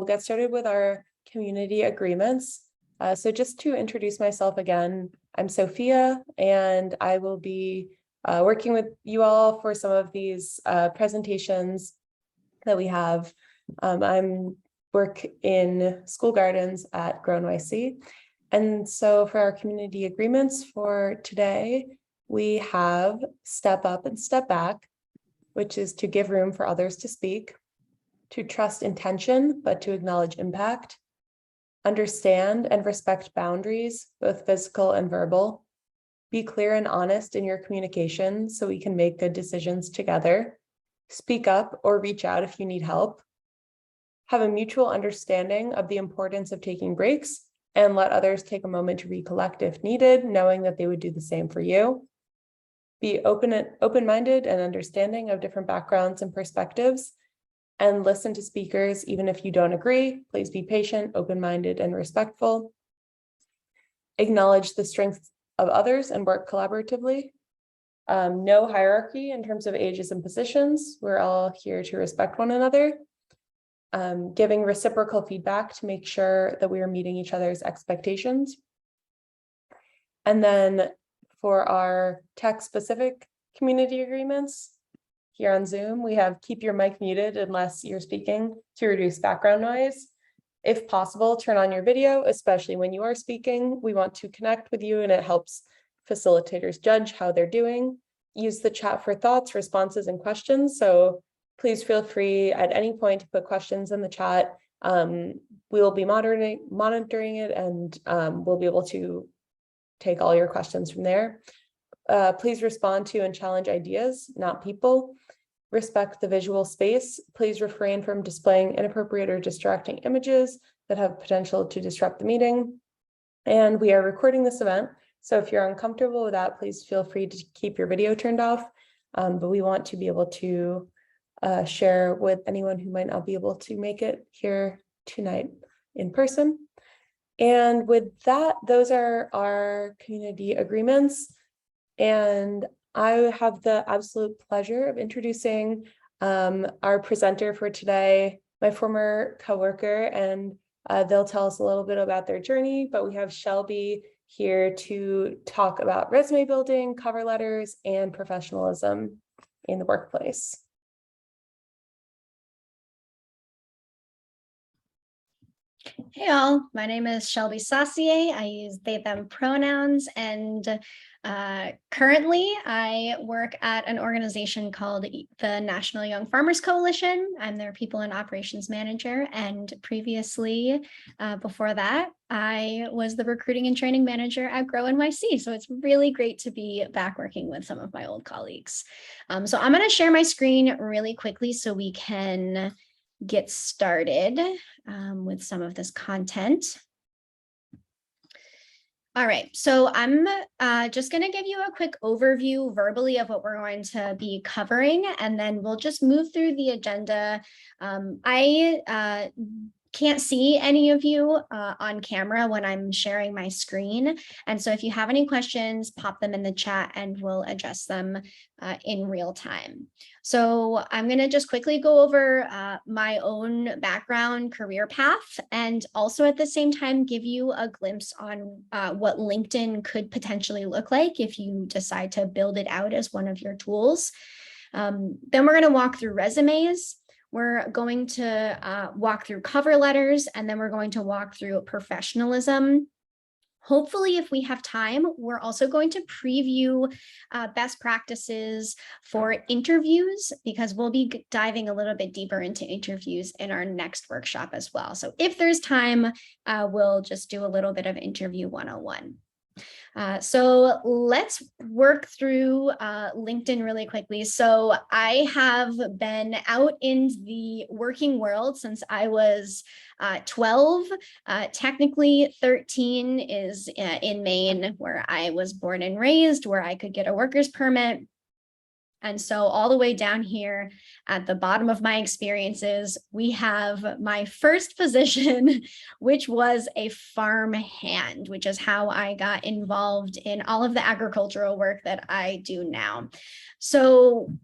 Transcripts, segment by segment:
We'll get started with our community agreements. So just to introduce myself again, I'm Sophia, and I will be working with you all for some of these presentations that we have. I'm work in school gardens at Grow NYC. And so for our community agreements for today, we have step up and step back, which is to give room for others to speak, to trust intention, but to acknowledge impact, understand and respect boundaries, both physical and verbal, be clear and honest in your communication so we can make good decisions together, speak up or reach out if you need help, have a mutual understanding of the importance of taking breaks and let others take a moment to recollect if needed, knowing that they would do the same for you. Be open-minded and understanding of different backgrounds and perspectives, and listen to speakers even if you don't agree. Please be patient, open-minded, and respectful. Acknowledge the strengths of others and work collaboratively. No hierarchy in terms of ages and positions. We're all here to respect one another. Giving reciprocal feedback to make sure that we are meeting each other's expectations. And then for our tech-specific community agreements, here on Zoom, we have keep your mic muted unless you're speaking to reduce background noise. If possible, turn on your video, especially when you are speaking. We want to connect with you and it helps facilitators judge how they're doing. Use the chat for thoughts, responses, and questions. So please feel free at any point to put questions in the chat. We will be monitoring it, and we'll be able to take all your questions from there. Please respond to and challenge ideas, not people. Respect the visual space. Please refrain from displaying inappropriate or distracting images that have potential to disrupt the meeting. And we are recording this event, so if you're uncomfortable with that, please feel free to keep your video turned off. But we want to be able to share with anyone who might not be able to make it here tonight in person. And with that, those are our community agreements. And I have the absolute pleasure of introducing our presenter for today, my former coworker, and they'll tell us a little bit about their journey, but we have Shelby here to talk about resume building, cover letters, and professionalism in the workplace. Hey all, my name is Shelby Saucier. I use they, them pronouns, and currently I work at an organization called the National Young Farmers Coalition. I'm their people and operations manager, and previously, before that, I was the recruiting and training manager at Grow NYC. So it's really great to be back working with some of my old colleagues. So I'm going to share my screen really quickly so we can get started with some of this content. All right, so I'm just going to give you a quick overview verbally of what we're going to be covering, and then we'll just move through the agenda. I can't see any of you on camera when I'm sharing my screen. And so if you have any questions, pop them in the chat and we'll address them in real time. So I'm going to just quickly go over my own background, career path, and also at the same time give you a glimpse on what LinkedIn could potentially look like if you decide to build it out as one of your tools. Then we're going to walk through resumes. We're going to walk through cover letters, and then we're going to walk through professionalism. Hopefully, if we have time, we're also going to preview best practices for interviews, because we'll be diving a little bit deeper into interviews in our next workshop as well. So if there's time, we'll just do a little bit of interview 101. So let's work through LinkedIn really quickly. So I have been out in the working world since I was 12. Technically 13 is in Maine, where I was born and raised, where I could get a worker's permit. And so all the way down here at the bottom of my experiences, we have my first position, which was a farm hand, which is how I got involved in all of the agricultural work that I do now. So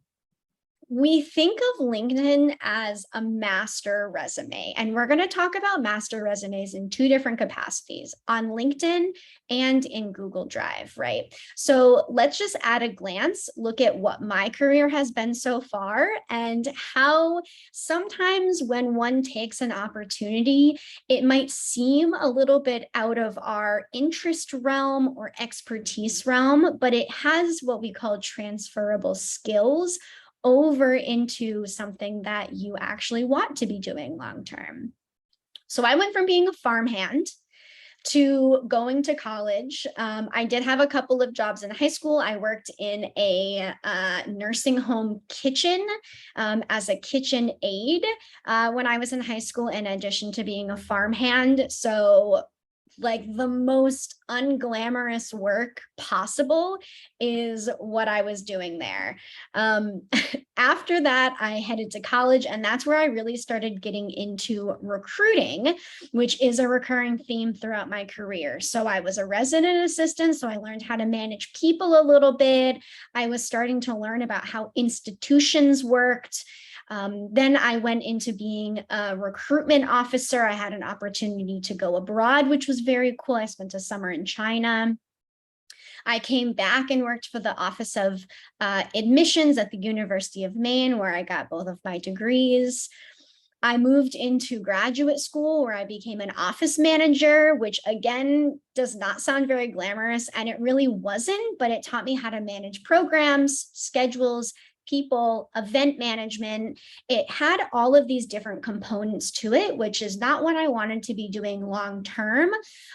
we think of LinkedIn as a master resume, and we're going to talk about master resumes in two different capacities, on LinkedIn and in Google Drive, right? So let's just at a glance look at what my career has been so far and how sometimes when one takes an opportunity, it might seem a little bit out of our interest realm or expertise realm, but it has what we call transferable skills over into something that you actually want to be doing long term. So I went from being a farmhand to going to college. I did have a couple of jobs in high school. I worked in a nursing home kitchen as a kitchen aide when I was in high school, in addition to being a farmhand. So like the most unglamorous work possible is what I was doing there. After that, I headed to college, and that's where I really started getting into recruiting, which is a recurring theme throughout my career. So I was a resident assistant, so I learned how to manage people a little bit. I was starting to learn about how institutions worked. Then I went into being a recruitment officer. I had an opportunity to go abroad, which was very cool. I spent a summer in China. I came back and worked for the Office of Admissions at the University of Maine, where I got both of my degrees. I moved into graduate school where I became an office manager, which again does not sound very glamorous, and it really wasn't, but it taught me how to manage programs, schedules, people, event management. It had all of these different components to it, which is not what I wanted to be doing long term.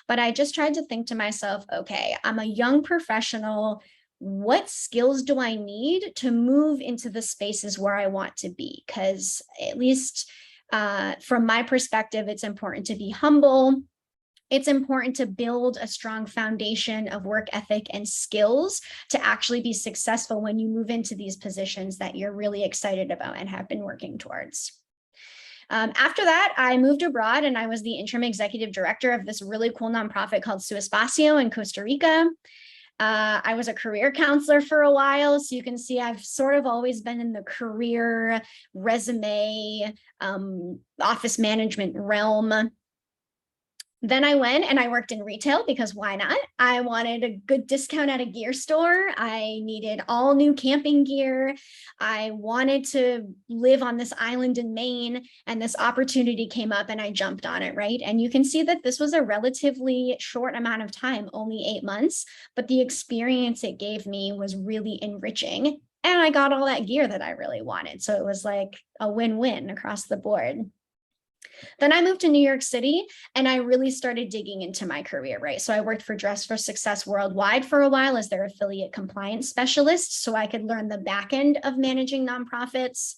But I just tried to think to myself, okay, I'm a young professional. What skills do I need to move into the spaces where I want to be? Because at least from my perspective, it's important to be humble. It's important to build a strong foundation of work ethic and skills to actually be successful when you move into these positions that you're really excited about and have been working towards. After that, I moved abroad and I was the interim executive director of this really cool nonprofit called Su Espacio in Costa Rica. I was a career counselor for a while. So you can see I've sort of always been in the career, resume, office management realm. Then I went and I worked in retail because why not? I wanted a good discount at a gear store. I needed all new camping gear. I wanted to live on this island in Maine, and this opportunity came up and I jumped on it, right? And you can see that this was a relatively short amount of time, only 8 months, but the experience it gave me was really enriching. And I got all that gear that I really wanted. So it was like a win-win across the board. Then I moved to New York City and I really started digging into my career, right? So I worked for Dress for Success Worldwide for a while as their affiliate compliance specialist, so I could learn the back end of managing nonprofits.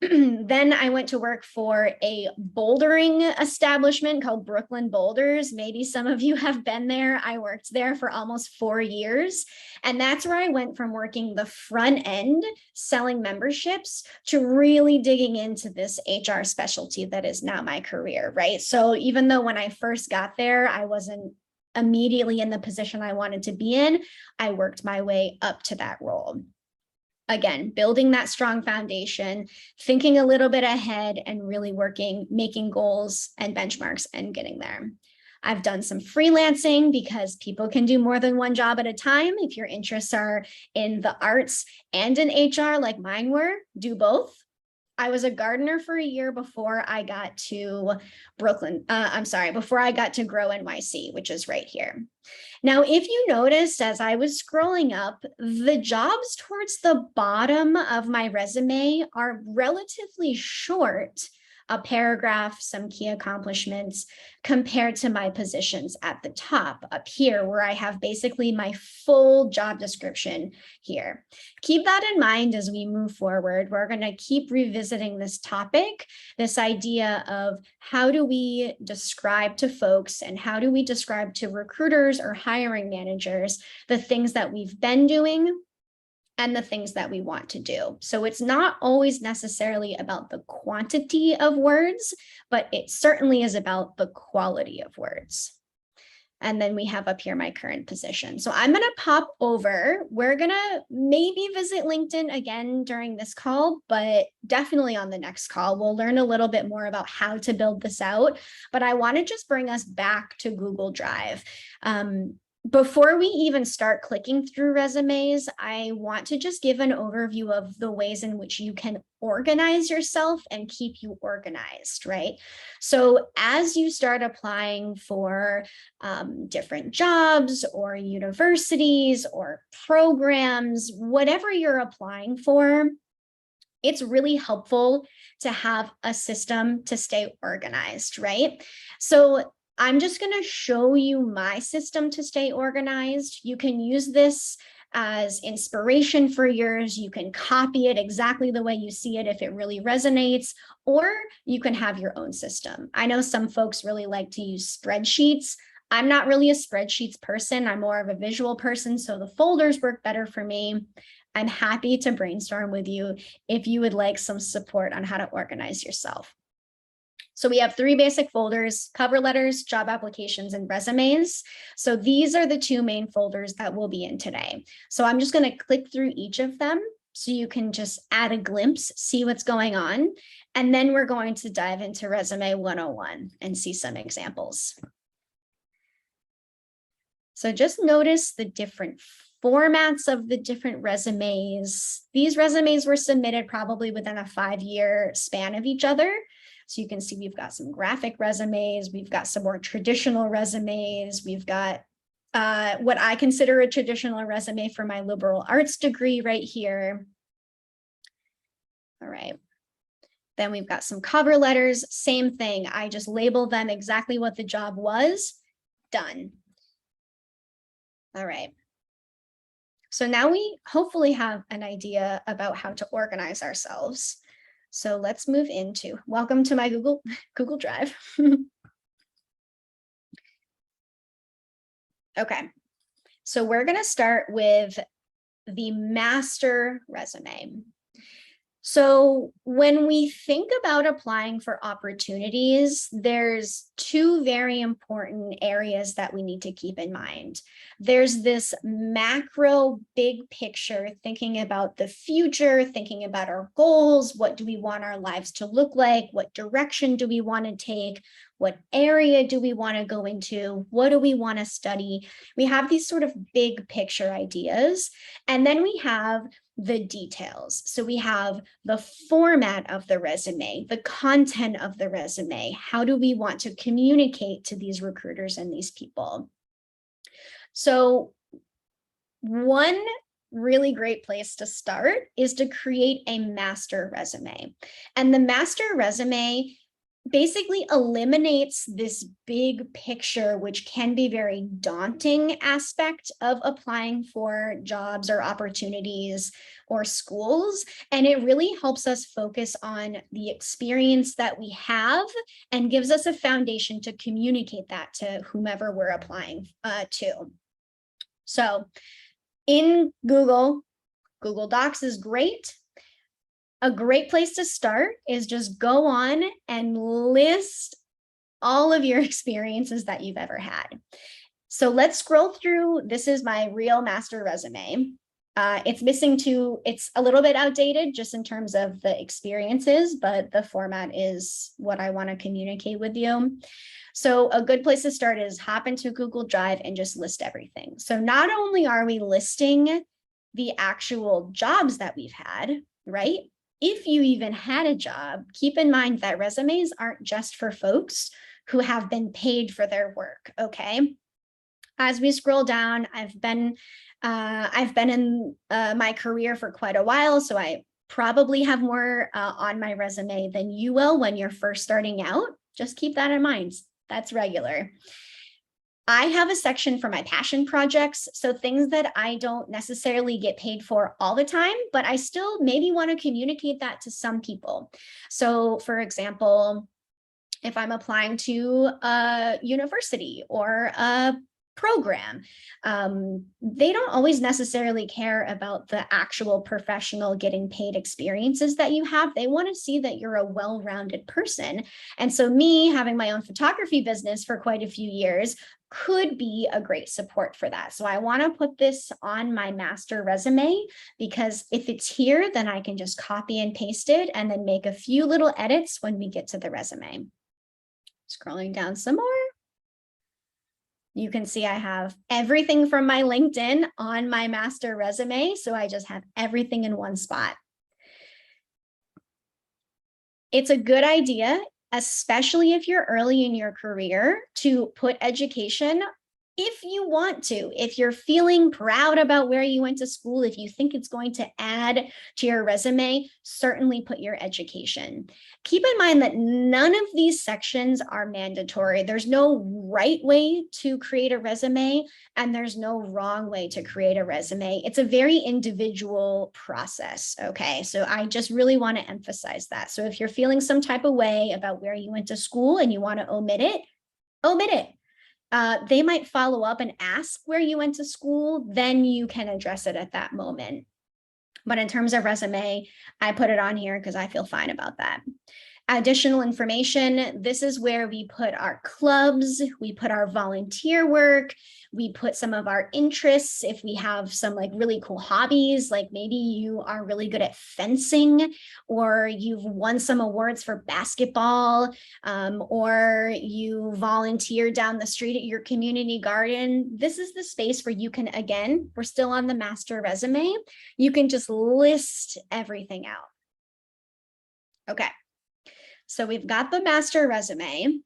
Then I went to work for a bouldering establishment called Brooklyn Boulders. Maybe some of you have been there. I worked there for almost 4 years. And that's where I went from working the front end, selling memberships, to really digging into this HR specialty that is now my career, right? So even though when I first got there, I wasn't immediately in the position I wanted to be in, I worked my way up to that role. Again, building that strong foundation, thinking a little bit ahead and really working, making goals and benchmarks and getting there. I've done some freelancing because people can do more than one job at a time. If your interests are in the arts and in HR like mine were, do both. I was a gardener for a year before I got to before I got to Grow NYC, which is right here. Now, if you noticed as I was scrolling up, the jobs towards the bottom of my resume are relatively short, a paragraph, some key accomplishments, compared to my positions at the top up here, where I have basically my full job description here. Keep that in mind as we move forward. We're going to keep revisiting this topic, this idea of how do we describe to folks and how do we describe to recruiters or hiring managers the things that we've been doing and the things that we want to do. So it's not always necessarily about the quantity of words, but it certainly is about the quality of words. And then we have up here my current position. So I'm going to pop over. We're going to maybe visit LinkedIn again during this call, but definitely on the next call. We'll learn a little bit more about how to build this out. But I want to just bring us back to Google Drive. Before we even start clicking through resumes, I want to just give an overview of the ways in which you can organize yourself and keep you organized, right? So as you start applying for different jobs or universities or programs, whatever you're applying for, it's really helpful to have a system to stay organized, right? So I'm just going to show you my system to stay organized. You can use this as inspiration for yours. You can copy it exactly the way you see it if it really resonates, or you can have your own system. I know some folks really like to use spreadsheets. I'm not really a spreadsheets person. I'm more of a visual person, so the folders work better for me. I'm happy to brainstorm with you if you would like some support on how to organize yourself. So we have 3 basic folders: cover letters, job applications, and resumes. So these are the 2 main folders that we'll be in today. So I'm just going to click through each of them so you can just add a glimpse, see what's going on. And then we're going to dive into Resume 101 and see some examples. So just notice the different formats of the different resumes. These resumes were submitted probably within a 5-year span of each other. So you can see we've got some graphic resumes, we've got some more traditional resumes, we've got what I consider a traditional resume for my liberal arts degree right here. All right. Then we've got some cover letters, same thing. I just label them exactly what the job was, done. All right. So now we hopefully have an idea about how to organize ourselves. So let's move into, welcome to my Google Drive. Okay, so we're going to start with the master resume. So when we think about applying for opportunities, there's 2 very important areas that we need to keep in mind. There's this macro big picture, thinking about the future, thinking about our goals. What do we want our lives to look like? What direction do we want to take? What area do we want to go into? What do we want to study? We have these sort of big picture ideas. And then we have the details. So we have the format of the resume, the content of the resume. How do we want to communicate to these recruiters and these people? So one really great place to start is to create a master resume. And the master resume basically eliminates this big picture, which can be very daunting aspect of applying for jobs or opportunities or schools. And it really helps us focus on the experience that we have and gives us a foundation to communicate that to whomever we're applying to. So in Google Docs is great. A great place to start is just go on and list all of your experiences that you've ever had. So let's scroll through. This is my real master resume. It's missing 2, it's a little bit outdated just in terms of the experiences, but the format is what I want to communicate with you. So a good place to start is hop into Google Drive and just list everything. So not only are we listing the actual jobs that we've had, right? If you even had a job, keep in mind that resumes aren't just for folks who have been paid for their work, okay? As we scroll down, I've been in my career for quite a while, so I probably have more on my resume than you will when you're first starting out. Just keep that in mind. That's regular. I have a section for my passion projects, so things that I don't necessarily get paid for all the time, but I still maybe want to communicate that to some people. So for example, if I'm applying to a university or a program. They don't always necessarily care about the actual professional getting paid experiences that you have. They want to see that you're a well-rounded person. And so me having my own photography business for quite a few years could be a great support for that. So I want to put this on my master resume, because if it's here, then I can just copy and paste it and then make a few little edits when we get to the resume. Scrolling down some more. You can see I have everything from my LinkedIn on my master resume. So I just have everything in one spot. It's a good idea, especially if you're early in your career, to put education if you want to, if you're feeling proud about where you went to school, if you think it's going to add to your resume, certainly put your education. Keep in mind that none of these sections are mandatory. There's no right way to create a resume, and there's no wrong way to create a resume. It's a very individual process, okay? So I just really want to emphasize that. So if you're feeling some type of way about where you went to school and you want to omit it, omit it. They might follow up and ask where you went to school, then you can address it at that moment. But in terms of resume, I put it on here because I feel fine about that. Additional information, this is where we put our clubs, we put our volunteer work, we put some of our interests. If we have some like really cool hobbies, like maybe you are really good at fencing, or you've won some awards for basketball, or you volunteer down the street at your community garden. This is the space where you can, again, we're still on the master resume, you can just list everything out. Okay. So we've got the master resume.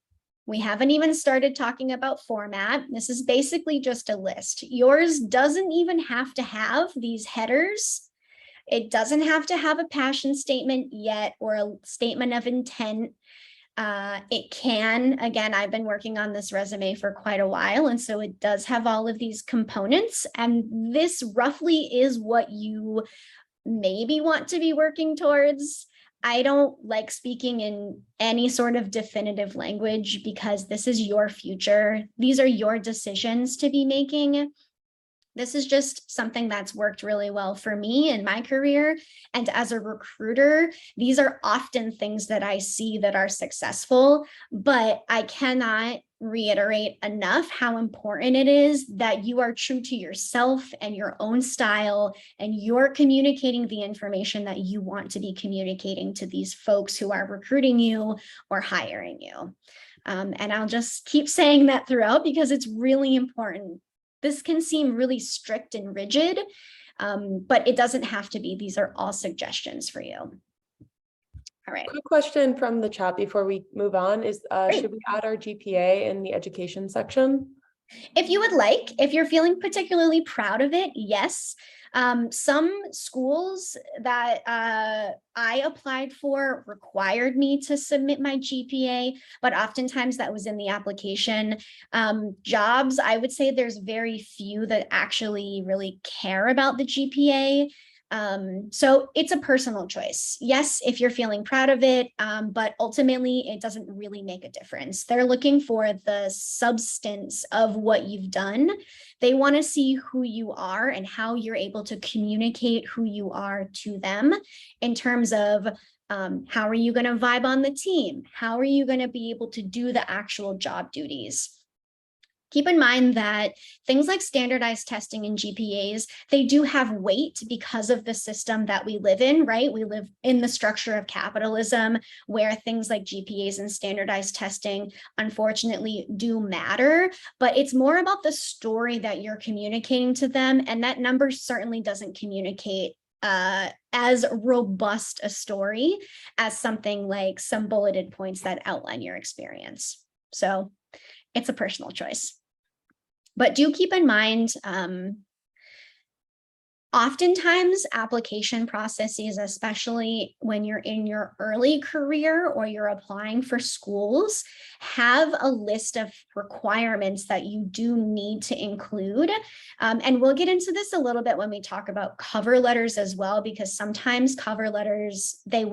We haven't even started talking about format. This is basically just a list. Yours doesn't even have to have these headers. It doesn't have to have a passion statement yet, or a statement of intent. It can, again, I've been working on this resume for quite a while, and so it does have all of these components. And this roughly is what you maybe want to be working towards. I don't like speaking in any sort of definitive language, because this is your future. These are your decisions to be making. This is just something that's worked really well for me in my career. And as a recruiter, these are often things that I see that are successful, but I cannot reiterate enough how important it is that you are true to yourself and your own style, and you're communicating the information that you want to be communicating to these folks who are recruiting you or hiring you. And I'll just keep saying that throughout, because it's really important. This can seem really strict and rigid, but it doesn't have to be. These are all suggestions for you. All right. Quick question from the chat before we move on is, should we add our GPA in the education section? If you would like, if you're feeling particularly proud of it, yes. Some schools that I applied for required me to submit my GPA, but oftentimes that was in the application. Jobs, I would say there's very few that actually really care about the GPA. So it's a personal choice. Yes, if you're feeling proud of it, but ultimately it doesn't really make a difference. They're looking for the substance of what you've done. They want to see who you are and how you're able to communicate who you are to them in terms of how are you going to vibe on the team? How are you going to be able to do the actual job duties? Keep in mind that things like standardized testing and GPAs, they do have weight because of the system that we live in, right? We live in the structure of capitalism, where things like GPAs and standardized testing, unfortunately, do matter, but it's more about the story that you're communicating to them. And that number certainly doesn't communicate as robust a story as something like some bulleted points that outline your experience. So it's a personal choice. But do keep in mind, oftentimes application processes, especially when you're in your early career or you're applying for schools, have a list of requirements that you do need to include. And we'll get into this a little bit when we talk about cover letters as well, because sometimes cover letters, they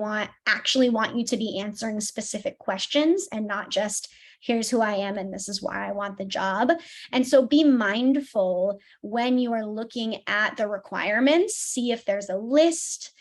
actually want you to be answering specific questions and not just here's who I am, and this is why I want the job. And so be mindful when you are looking at the requirements, see if there's a list.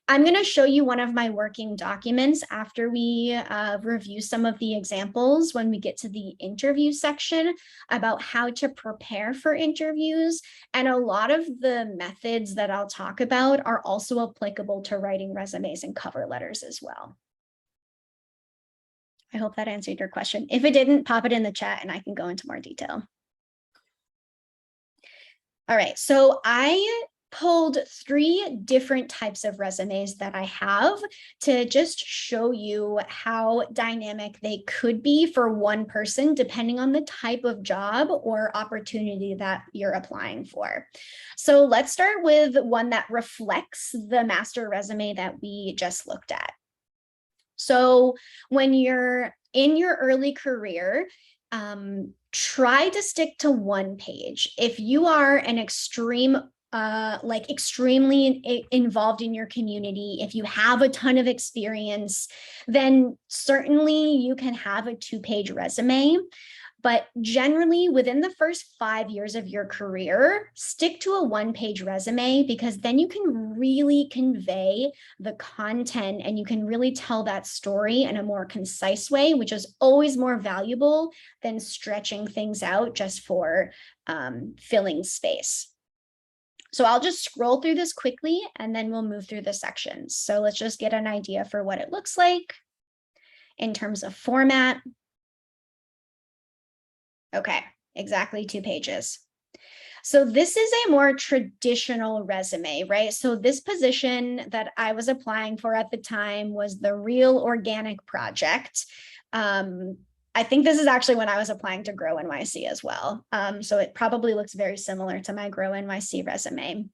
I'm going to show you one of my working documents after we review some of the examples when we get to the interview section about how to prepare for interviews. And a lot of the methods that I'll talk about are also applicable to writing resumes and cover letters as well. I hope that answered your question. If it didn't, pop it in the chat and I can go into more detail. All right, so I pulled 3 different types of resumes that I have to just show you how dynamic they could be for one person, depending on the type of job or opportunity that you're applying for. So let's start with one that reflects the master resume that we just looked at. So when you're in your early career, try to stick to one page. If you are an extremely involved in your community, if you have a ton of experience, then certainly you can have a 2-page resume. But generally, within the first 5 years of your career, stick to a 1-page resume, because then you can really convey the content and you can really tell that story in a more concise way, which is always more valuable than stretching things out just for filling space. So I'll just scroll through this quickly and then we'll move through the sections. So let's just get an idea for what it looks like in terms of format. Okay, exactly 2 pages. So this is a more traditional resume, right? So this position that I was applying for at the time was the Real Organic Project. I think this is actually when I was applying to Grow NYC as well. So it probably looks very similar to my Grow NYC resume.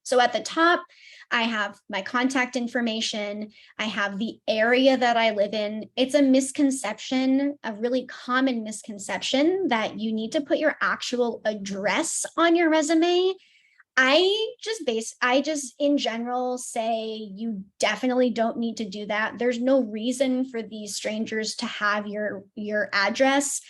So at the top, I have my contact information. I have the area that I live in. It's a misconception, a really common misconception, that you need to put your actual address on your resume. I just in general say you definitely don't need to do that. There's no reason for these strangers to have your address.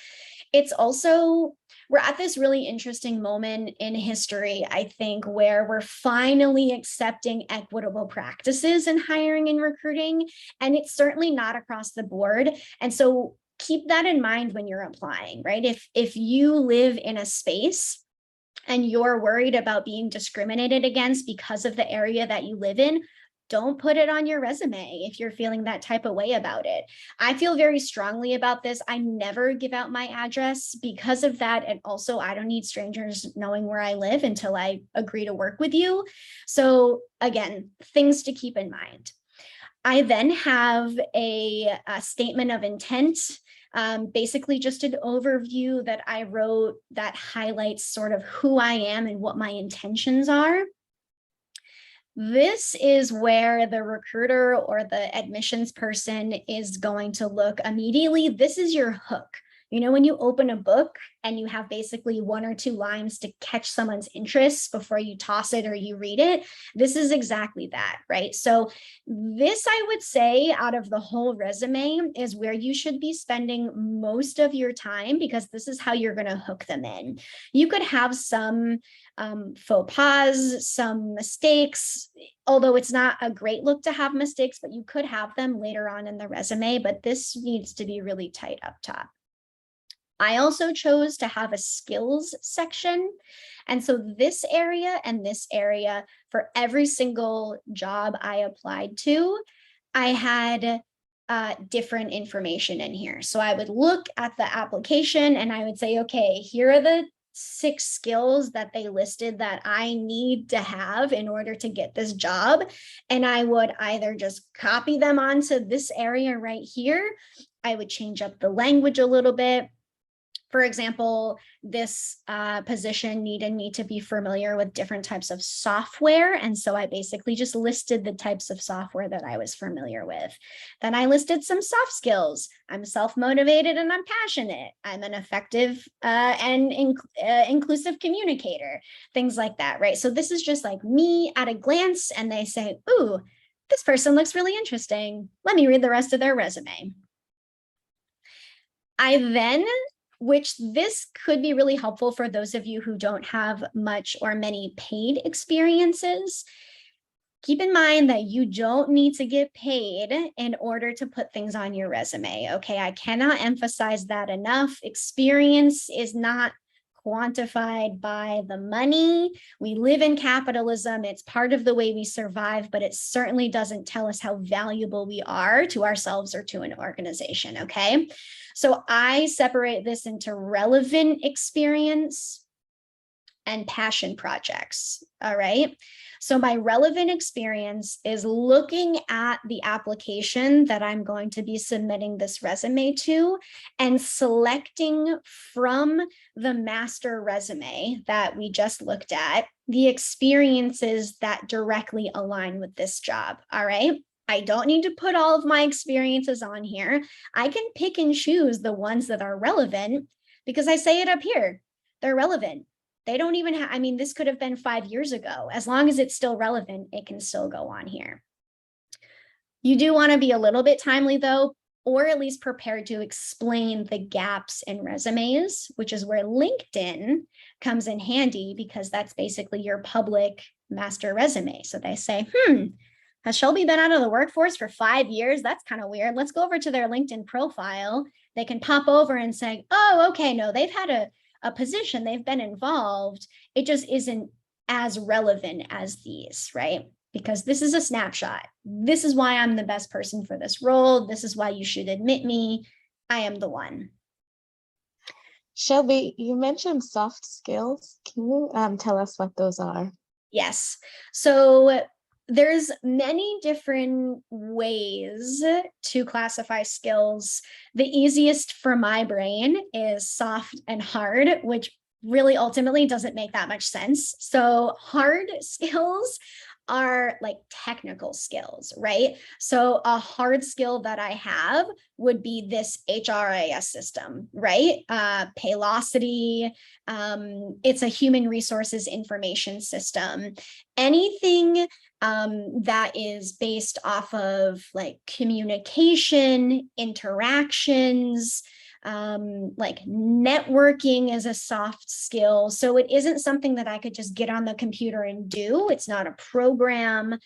It's also, we're at this really interesting moment in history, I think, where we're finally accepting equitable practices in hiring and recruiting, and it's certainly not across the board. And so keep that in mind when you're applying, right? If you live in a space and you're worried about being discriminated against because of the area that you live in, don't put it on your resume if you're feeling that type of way about it. I feel very strongly about this. I never give out my address because of that. And also, I don't need strangers knowing where I live until I agree to work with you. So again, things to keep in mind. I then have a statement of intent, basically just an overview that I wrote that highlights sort of who I am and what my intentions are. This is where the recruiter or the admissions person is going to look immediately. This is your hook. You know, when you open a book and you have basically 1 or 2 lines to catch someone's interest before you toss it or you read it, this is exactly that, right? So this, I would say, out of the whole resume is where you should be spending most of your time, because this is how you're going to hook them in. You could have some faux pas, some mistakes, although it's not a great look to have mistakes, but you could have them later on in the resume, but this needs to be really tight up top. I also chose to have a skills section. And so this area and this area, for every single job I applied to, I had different information in here. So I would look at the application and I would say, okay, here are the 6 skills that they listed that I need to have in order to get this job. And I would either just copy them onto this area right here. I would change up the language a little bit. For example, this position needed me to be familiar with different types of software. And so I basically just listed the types of software that I was familiar with. Then I listed some soft skills. I'm self-motivated and I'm passionate. I'm an effective and inclusive communicator, things like that, right? So this is just like me at a glance, and they say, ooh, this person looks really interesting. Let me read the rest of their resume. I then, which this could be really helpful for those of you who don't have much or many paid experiences. Keep in mind that you don't need to get paid in order to put things on your resume. Okay, I cannot emphasize that enough. Experience is not quantified by the money. We live in capitalism. It's part of the way we survive, but it certainly doesn't tell us how valuable we are to ourselves or to an organization. Okay, so I separate this into relevant experience and passion projects. All right. So my relevant experience is looking at the application that I'm going to be submitting this resume to and selecting from the master resume that we just looked at the experiences that directly align with this job. All right. I don't need to put all of my experiences on here. I can pick and choose the ones that are relevant because I say it up here. They're relevant. They don't even have, I mean, this could have been 5 years ago. As long as it's still relevant, it can still go on here. You do want to be a little bit timely though, or at least prepared to explain the gaps in resumes, which is where LinkedIn comes in handy because that's basically your public master resume. So they say, has Shelby been out of the workforce for 5 years? That's kind of weird. Let's go over to their LinkedIn profile. They can pop over and say, oh, okay, no, they've had a position, they've been involved. It just isn't as relevant as these, right? Because this is a snapshot. This is why I'm the best person for this role. This is why you should admit me. I am the one. Shelby, you mentioned soft skills. Can you tell us what those are? Yes. So there's many different ways to classify skills. The easiest for my brain is soft and hard, which really ultimately doesn't make that much sense. So hard skills are like technical skills, right? So a hard skill that I have would be this HRIS system, right? Paylocity, it's a human resources information system. Anything that is based off of like communication, interactions, like networking is a soft skill. So it isn't something that I could just get on the computer and do. It's not a program.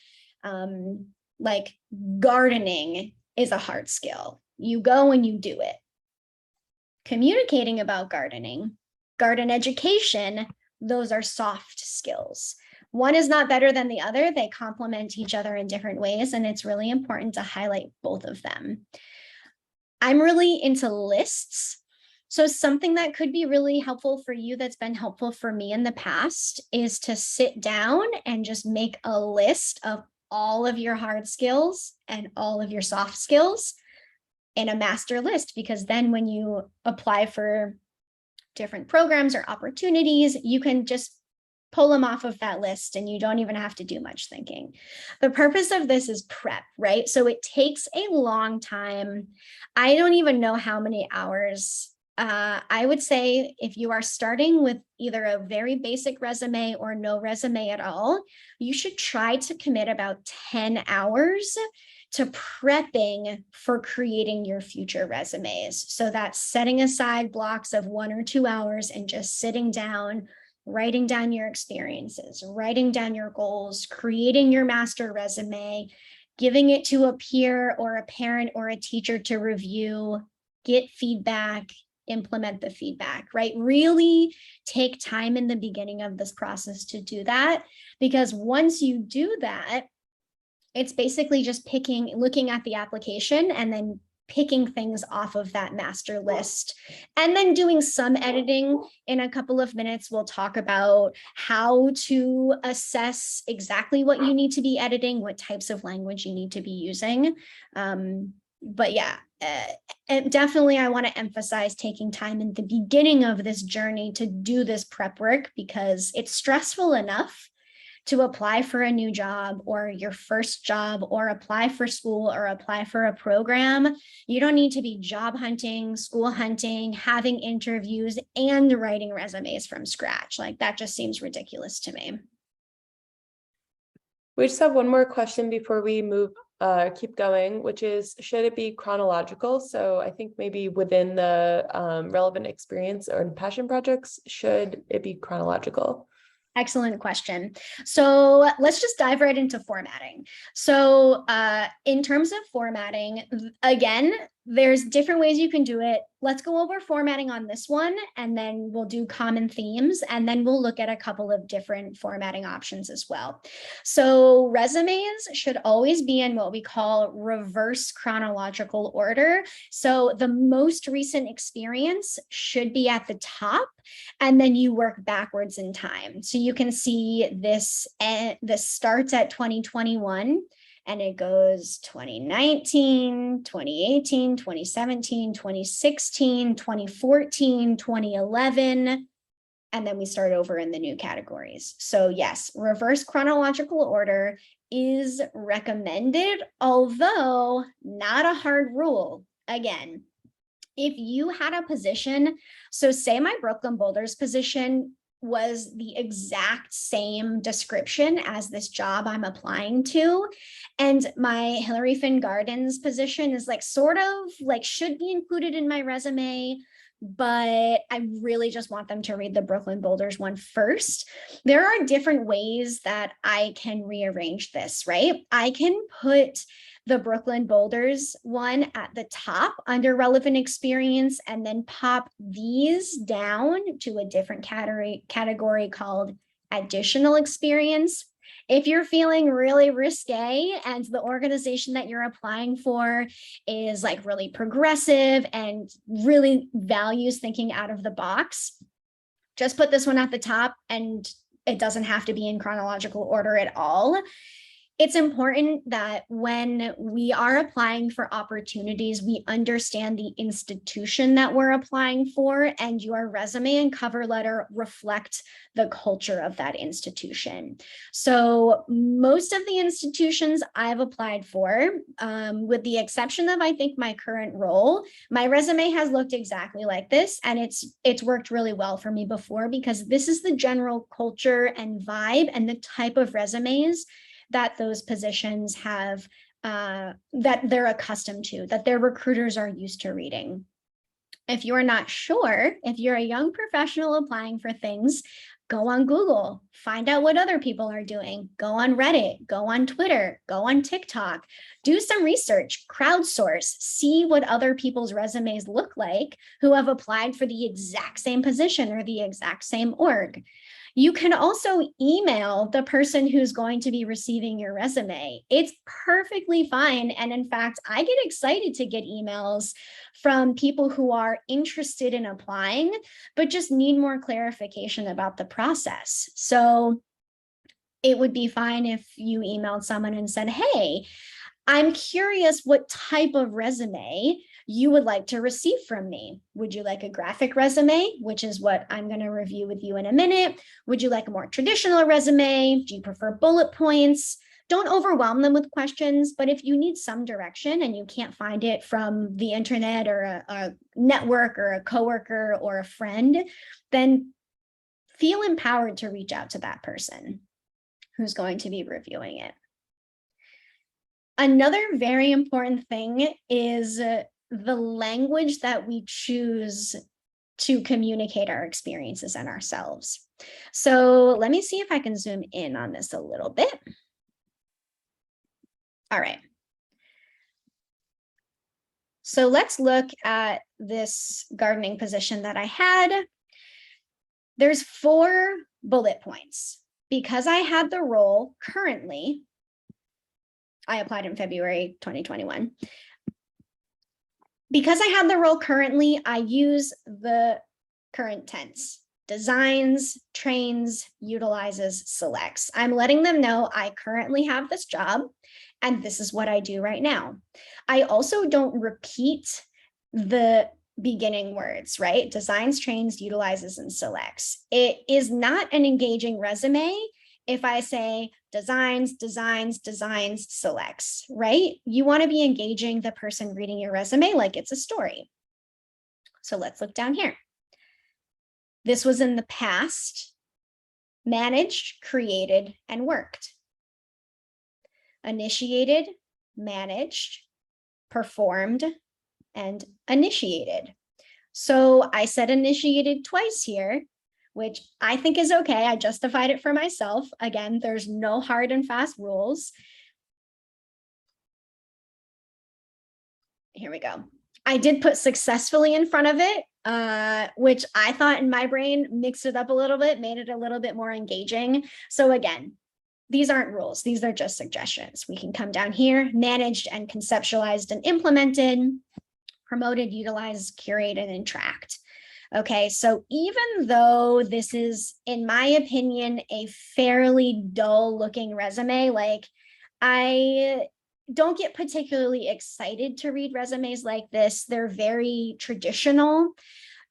Like gardening is a hard skill. You go and you do it. Communicating about gardening, garden education, those are soft skills. One is not better than the other. They complement each other in different ways, and it's really important to highlight both of them. I'm really into lists. So something that could be really helpful for you that's been helpful for me in the past is to sit down and just make a list of all of your hard skills and all of your soft skills in a master list, because then when you apply for different programs or opportunities, you can just pull them off of that list and you don't even have to do much thinking. The purpose of this is prep, right? So it takes a long time. I don't even know how many hours. I would say if you are starting with either a very basic resume or no resume at all, you should try to commit about 10 hours to prepping for creating your future resumes. So that's setting aside blocks of 1 or 2 hours and just sitting down, writing down your experiences, writing down your goals, creating your master resume, giving it to a peer or a parent or a teacher to review, get feedback, implement the feedback, right? Really take time in the beginning of this process to do that, because once you do that, it's basically just looking at the application and then picking things off of that master list and then doing some editing. In a couple of minutes, we'll talk about how to assess exactly what you need to be editing, what types of language you need to be using. But yeah, and definitely I want to emphasize taking time in the beginning of this journey to do this prep work, because it's stressful enough to apply for a new job or your first job or apply for school or apply for a program. You don't need to be job hunting, school hunting, having interviews and writing resumes from scratch. Like that just seems ridiculous to me. We just have one more question before we move keep going, which is, should it be chronological? So I think maybe within the relevant experience or passion projects, should it be chronological? Excellent question. So let's just dive right into formatting. So in terms of formatting, again, there's different ways you can do it. Let's go over formatting on this one, and then we'll do common themes, and then we'll look at a couple of different formatting options as well. So resumes should always be in what we call reverse chronological order. So the most recent experience should be at the top, and then you work backwards in time. So you can see this, this starts at 2021, and it goes 2019, 2018, 2017, 2016, 2014, 2011, and then we start over in the new categories. So yes, reverse chronological order is recommended, although not a hard rule. Again, if you had a position, so say my Brooklyn Boulders position was the exact same description as this job I'm applying to, and my Hillary Finn Gardens position is like sort of like should be included in my resume, but I really just want them to read the Brooklyn Boulders one first. There are different ways that I can rearrange this, right? I can put the Brooklyn Boulders one at the top under relevant experience, and then pop these down to a different category called additional experience. If you're feeling really risque and the organization that you're applying for is like really progressive and really values thinking out of the box, just put this one at the top, and it doesn't have to be in chronological order at all. It's important that when we are applying for opportunities, we understand the institution that we're applying for, and your resume and cover letter reflect the culture of that institution. So most of the institutions I've applied for, with the exception of, I think, my current role, my resume has looked exactly like this, and it's worked really well for me before, because this is the general culture and vibe and the type of resumes that those positions have, that they're accustomed to, that their recruiters are used to reading. If you're not sure, if you're a young professional applying for things, go on Google, find out what other people are doing, go on Reddit, go on Twitter, go on TikTok, do some research, crowdsource, see what other people's resumes look like who have applied for the exact same position or the exact same org. You can also email the person who's going to be receiving your resume. It's perfectly fine. And in fact, I get excited to get emails from people who are interested in applying, but just need more clarification about the process. So it would be fine if you emailed someone and said, hey, I'm curious what type of resume you would like to receive from me. Would you like a graphic resume, which is what I'm going to review with you in a minute? Would you like a more traditional resume? Do you prefer bullet points? Don't overwhelm them with questions, but if you need some direction and you can't find it from the internet or a network or a coworker or a friend, then feel empowered to reach out to that person who's going to be reviewing it. Another very important thing is the language that we choose to communicate our experiences and ourselves. So let me see if I can zoom in on this a little bit. All right. So let's look at this gardening position that I had. There's 4 bullet points. Because I had the role currently, I applied in February 2021. Because I have the role currently, I use the current tense: designs, trains, utilizes, selects. I'm letting them know I currently have this job and this is what I do right now. I also don't repeat the beginning words, right? Designs, trains, utilizes, and selects. It is not an engaging resume if I say designs, designs, designs, selects, right? You want to be engaging the person reading your resume like it's a story. So let's look down here. This was in the past: managed, created, and worked. Initiated, managed, performed, and initiated. So I said initiated twice here, which I think is okay. I justified it for myself. Again, there's no hard and fast rules. Here we go. I did put successfully in front of it, which I thought in my brain mixed it up a little bit, made it a little bit more engaging. So again, these aren't rules. These are just suggestions. We can come down here, managed and conceptualized and implemented, promoted, utilized, curated, and tracked. Okay, so even though this is, in my opinion, a fairly dull looking resume, like I don't get particularly excited to read resumes like this. They're very traditional.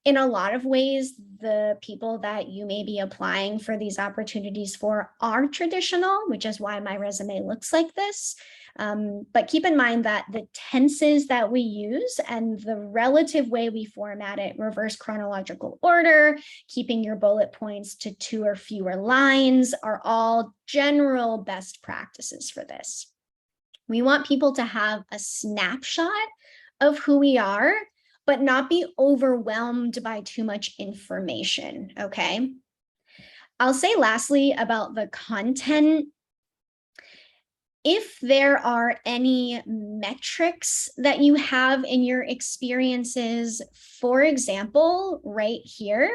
In a lot of ways, the people that you may be applying for these opportunities for are traditional, which is why my resume looks like this. But keep in mind that the tenses that we use and the relative way we format it, reverse chronological order, keeping your bullet points to 2 or fewer lines, are all general best practices for this. We want people to have a snapshot of who we are, but not be overwhelmed by too much information, okay? I'll say lastly about the content. If there are any metrics that you have in your experiences, for example, right here,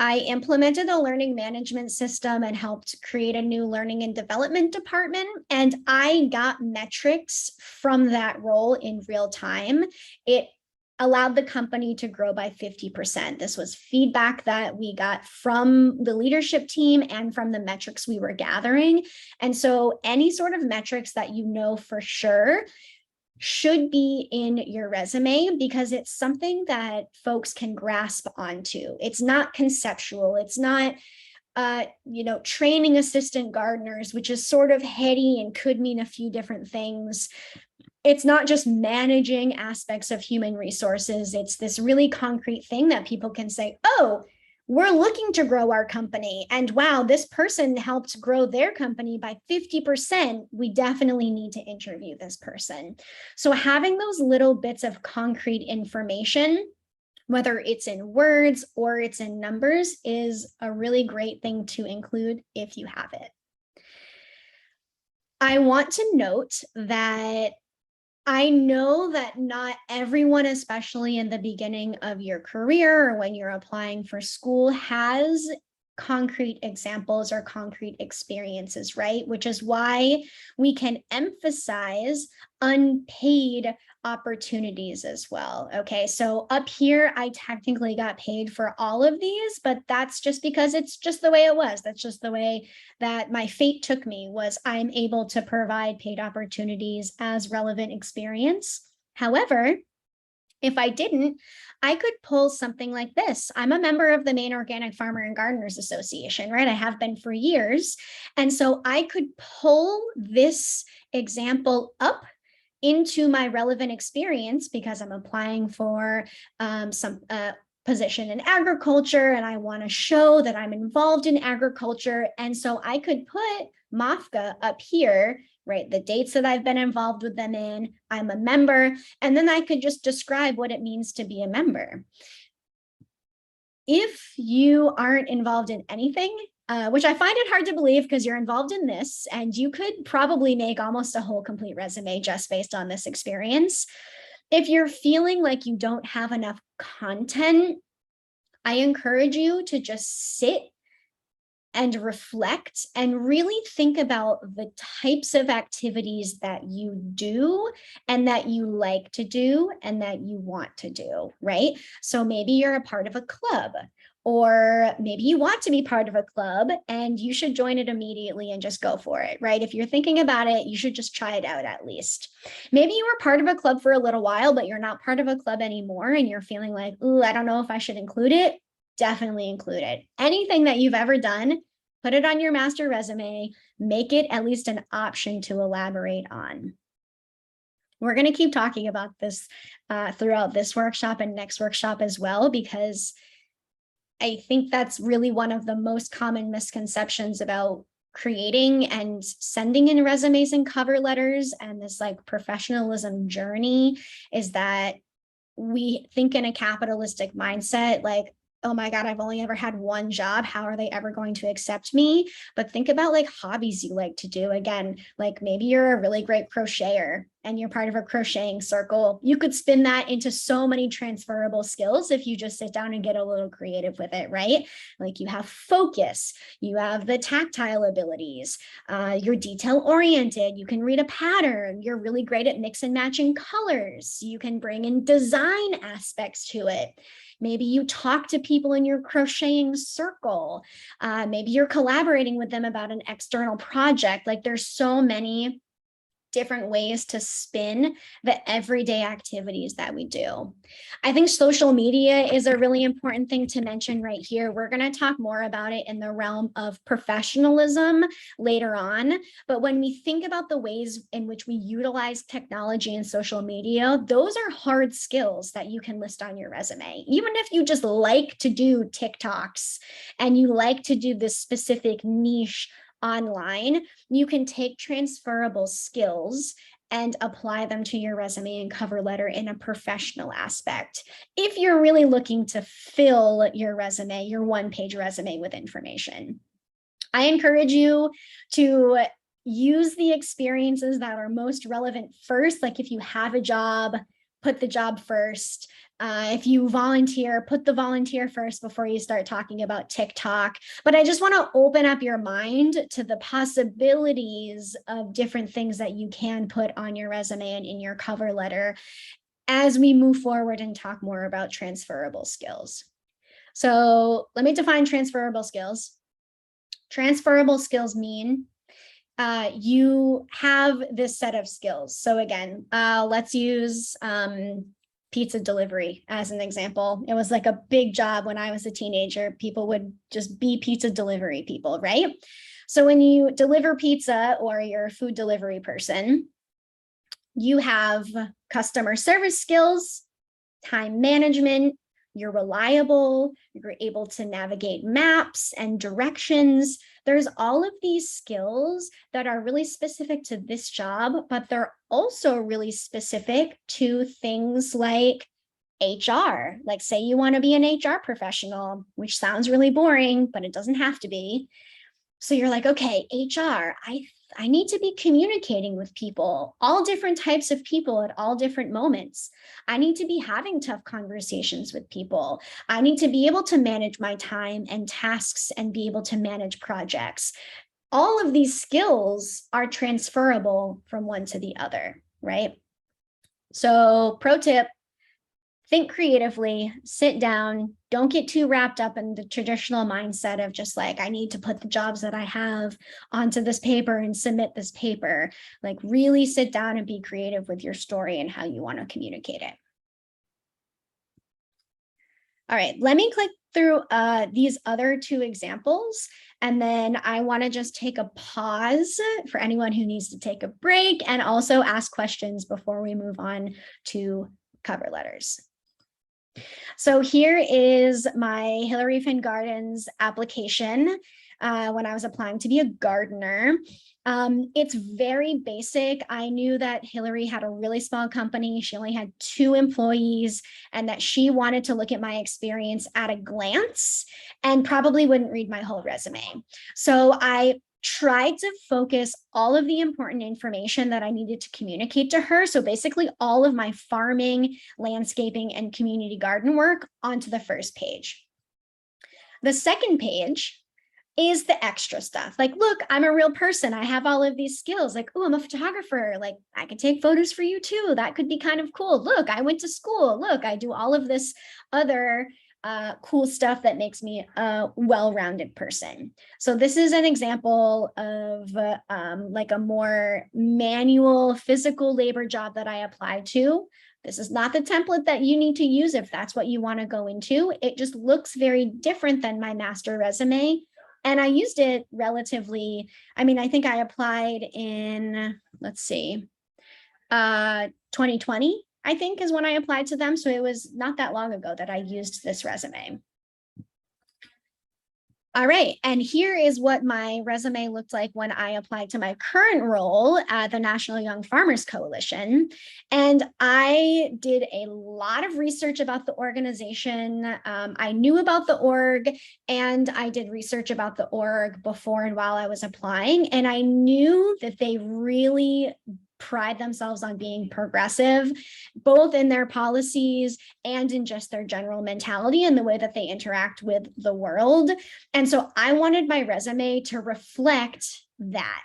I implemented a learning management system and helped create a new learning and development department. And I got metrics from that role in real time. It allowed the company to grow by 50%. This was feedback that we got from the leadership team and from the metrics we were gathering. And so any sort of metrics that you know for sure should be in your resume, because it's something that folks can grasp onto. It's not conceptual. It's not, training assistant gardeners, which is sort of heady and could mean a few different things. It's not just managing aspects of human resources. It's this really concrete thing that people can say, oh, we're looking to grow our company. And wow, this person helped grow their company by 50%. We definitely need to interview this person. So having those little bits of concrete information, whether it's in words or it's in numbers, is a really great thing to include if you have it. I want to note that I know that not everyone, especially in the beginning of your career or when you're applying for school, has concrete examples or concrete experiences, right? Which is why we can emphasize unpaid opportunities as well. Okay, so up here, I technically got paid for all of these, but that's just because it's just the way it was. That's just the way that my fate took me, was I'm able to provide paid opportunities as relevant experience. However, if I didn't, I could pull something like this. I'm a member of the Maine Organic Farmer and Gardeners Association, right? I have been for years. And so I could pull this example up into my relevant experience because I'm applying for some position in agriculture and I want to show that I'm involved in agriculture. And so I could put MOFGA up here, right? The dates that I've been involved with them in, I'm a member, and then I could just describe what it means to be a member. If you aren't involved in anything, which I find it hard to believe because you're involved in this and you could probably make almost a whole complete resume just based on this experience. If you're feeling like you don't have enough content, I encourage you to just sit and reflect and really think about the types of activities that you do and that you like to do and that you want to do, right? So maybe you're a part of a club, or maybe you want to be part of a club and you should join it immediately and just go for it, right? If you're thinking about it, you should just try it out at least. Maybe you were part of a club for a little while, but you're not part of a club anymore and you're feeling like, ooh, I don't know if I should include it. Definitely include it. Anything that you've ever done, put it on your master resume, make it at least an option to elaborate on. We're going to keep talking about this throughout this workshop and next workshop as well, because I think that's really one of the most common misconceptions about creating and sending in resumes and cover letters and this like professionalism journey is that we think in a capitalistic mindset, like, oh my God, I've only ever had one job. How are they ever going to accept me? But think about like hobbies you like to do. Again, like maybe you're a really great crocheter and you're part of a crocheting circle. You could spin that into so many transferable skills if you just sit down and get a little creative with it, right? Like you have focus, you have the tactile abilities, you're detail oriented, you can read a pattern, you're really great at mix and matching colors, you can bring in design aspects to it. Maybe you talk to people in your crocheting circle. Maybe you're collaborating with them about an external project. Like there's so many different ways to spin the everyday activities that we do. I think social media is a really important thing to mention right here. We're going to talk more about it in the realm of professionalism later on. But when we think about the ways in which we utilize technology and social media, those are hard skills that you can list on your resume. Even if you just like to do TikToks and you like to do this specific niche online, you can take transferable skills and apply them to your resume and cover letter in a professional aspect. If you're really looking to fill your resume, your one-page resume with information, I encourage you to use the experiences that are most relevant first. Like if you have a job, put the job first. If you volunteer, put the volunteer first before you start talking about TikTok. But I just want to open up your mind to the possibilities of different things that you can put on your resume and in your cover letter as we move forward and talk more about transferable skills. So let me define transferable skills. Transferable skills mean you have this set of skills. So again, let's use pizza delivery as an example. It was like a big job when I was a teenager. People would just be pizza delivery people, right? So when you deliver pizza or you're a food delivery person, you have customer service skills, time management, you're reliable, you're able to navigate maps and directions. There's all of these skills that are really specific to this job, but they're also really specific to things like HR. Like say you want to be an HR professional, which sounds really boring, but it doesn't have to be. So you're like, okay, HR, I need to be communicating with people, all different types of people at all different moments. I need to be having tough conversations with people. I need to be able to manage my time and tasks and be able to manage projects. All of these skills are transferable from one to the other, right? So pro tip, think creatively, sit down, don't get too wrapped up in the traditional mindset of just like, I need to put the jobs that I have onto this paper and submit this paper. Like really sit down and be creative with your story and how you want to communicate it. All right, let me click through these other two examples, and then I want to just take a pause for anyone who needs to take a break and also ask questions before we move on to cover letters. So here is my Hilary Finn Gardens application when I was applying to be a gardener. It's very basic. I knew that Hilary had a really small company. She only had 2 employees and that she wanted to look at my experience at a glance and probably wouldn't read my whole resume. So I tried to focus all of the important information that I needed to communicate to her. So basically all of my farming, landscaping, and community garden work onto the first page. The second page is the extra stuff. Like, look, I'm a real person. I have all of these skills. Like, oh, I'm a photographer. Like, I can take photos for you too. That could be kind of cool. Look, I went to school. Look, I do all of this other cool stuff that makes me a well-rounded person. So this is an example of like a more manual physical labor job that I applied to. This is not the template that you need to use if that's what you want to go into. It just looks very different than my master resume. And I used it relatively, I mean, I think I applied in, let's see, 2020. I think is when I applied to them. So it was not that long ago that I used this resume. All right, and here is what my resume looked like when I applied to my current role at the National Young Farmers Coalition. And I did a lot of research about the organization. I knew about the org, and I did research about the org before and while I was applying. And I knew that they really pride themselves on being progressive, both in their policies and in just their general mentality and the way that they interact with the world. And so I wanted my resume to reflect that.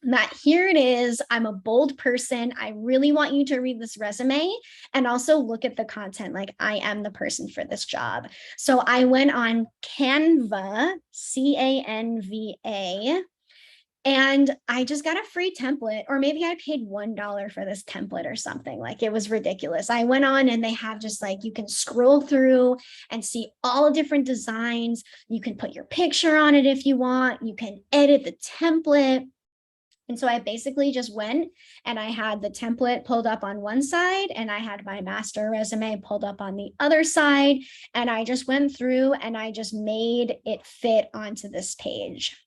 That here it is, I'm a bold person. I really want you to read this resume and also look at the content like I am the person for this job. So I went on Canva, CANVA, and I just got a free template, or maybe I paid $1 for this template or something. Like, it was ridiculous. I went on and they have just like, you can scroll through and see all different designs. You can put your picture on it if you want. You can edit the template. And so I basically just went and I had the template pulled up on one side and I had my master resume pulled up on the other side. And I just went through and I just made it fit onto this page.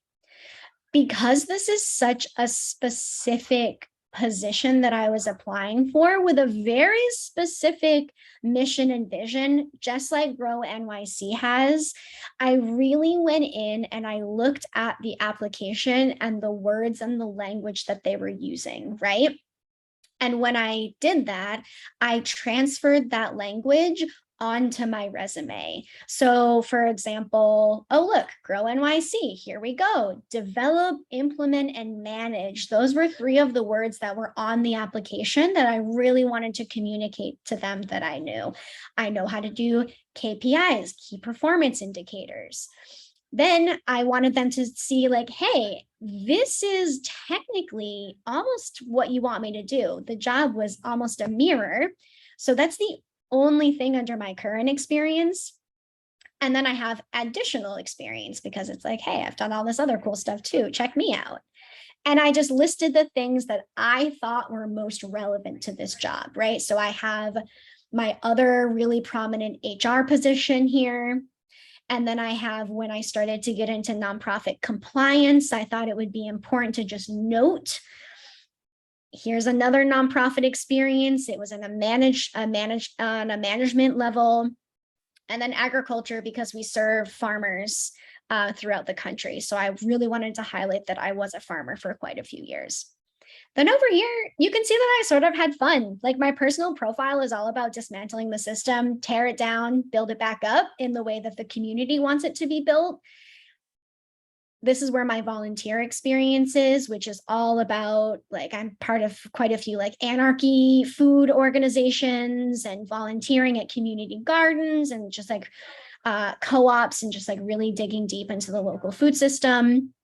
Because this is such a specific position that I was applying for with a very specific mission and vision, just like Grow NYC has, I really went in and I looked at the application and the words and the language that they were using, right? And when I did that, I transferred that language onto my resume. So for example, oh, look, Grow NYC, here we go. Develop, implement, and manage. Those were 3 of the words that were on the application that I really wanted to communicate to them that I knew. I know how to do KPIs, key performance indicators. Then I wanted them to see like, hey, this is technically almost what you want me to do. The job was almost a mirror. So that's the only thing under my current experience. And then I have additional experience because it's like, hey, I've done all this other cool stuff too. Check me out. And I just listed the things that I thought were most relevant to this job, right? So I have my other really prominent HR position here. And then I have, when I started to get into nonprofit compliance, I thought it would be important to just note, here's another nonprofit experience. It was on a management level, and then agriculture because we serve farmers throughout the country. So I really wanted to highlight that I was a farmer for quite a few years. Then over here, you can see that I sort of had fun. Like, my personal profile is all about dismantling the system, tear it down, build it back up in the way that the community wants it to be built. This is where my volunteer experience is, which is all about, like, I'm part of quite a few like anarchy food organizations and volunteering at community gardens and just like co-ops and just like really digging deep into the local food system.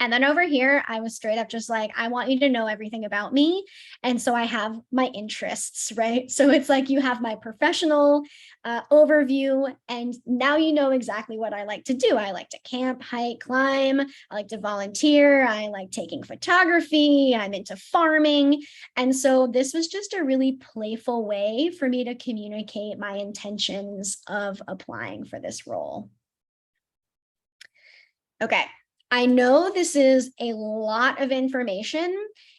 And then over here, I was straight up just like, I want you to know everything about me. And so I have my interests, right? So it's like you have my professional overview, and now you know exactly what I like to do. I like to camp, hike, climb. I like to volunteer. I like taking photography. I'm into farming. And so this was just a really playful way for me to communicate my intentions of applying for this role. Okay. I know this is a lot of information,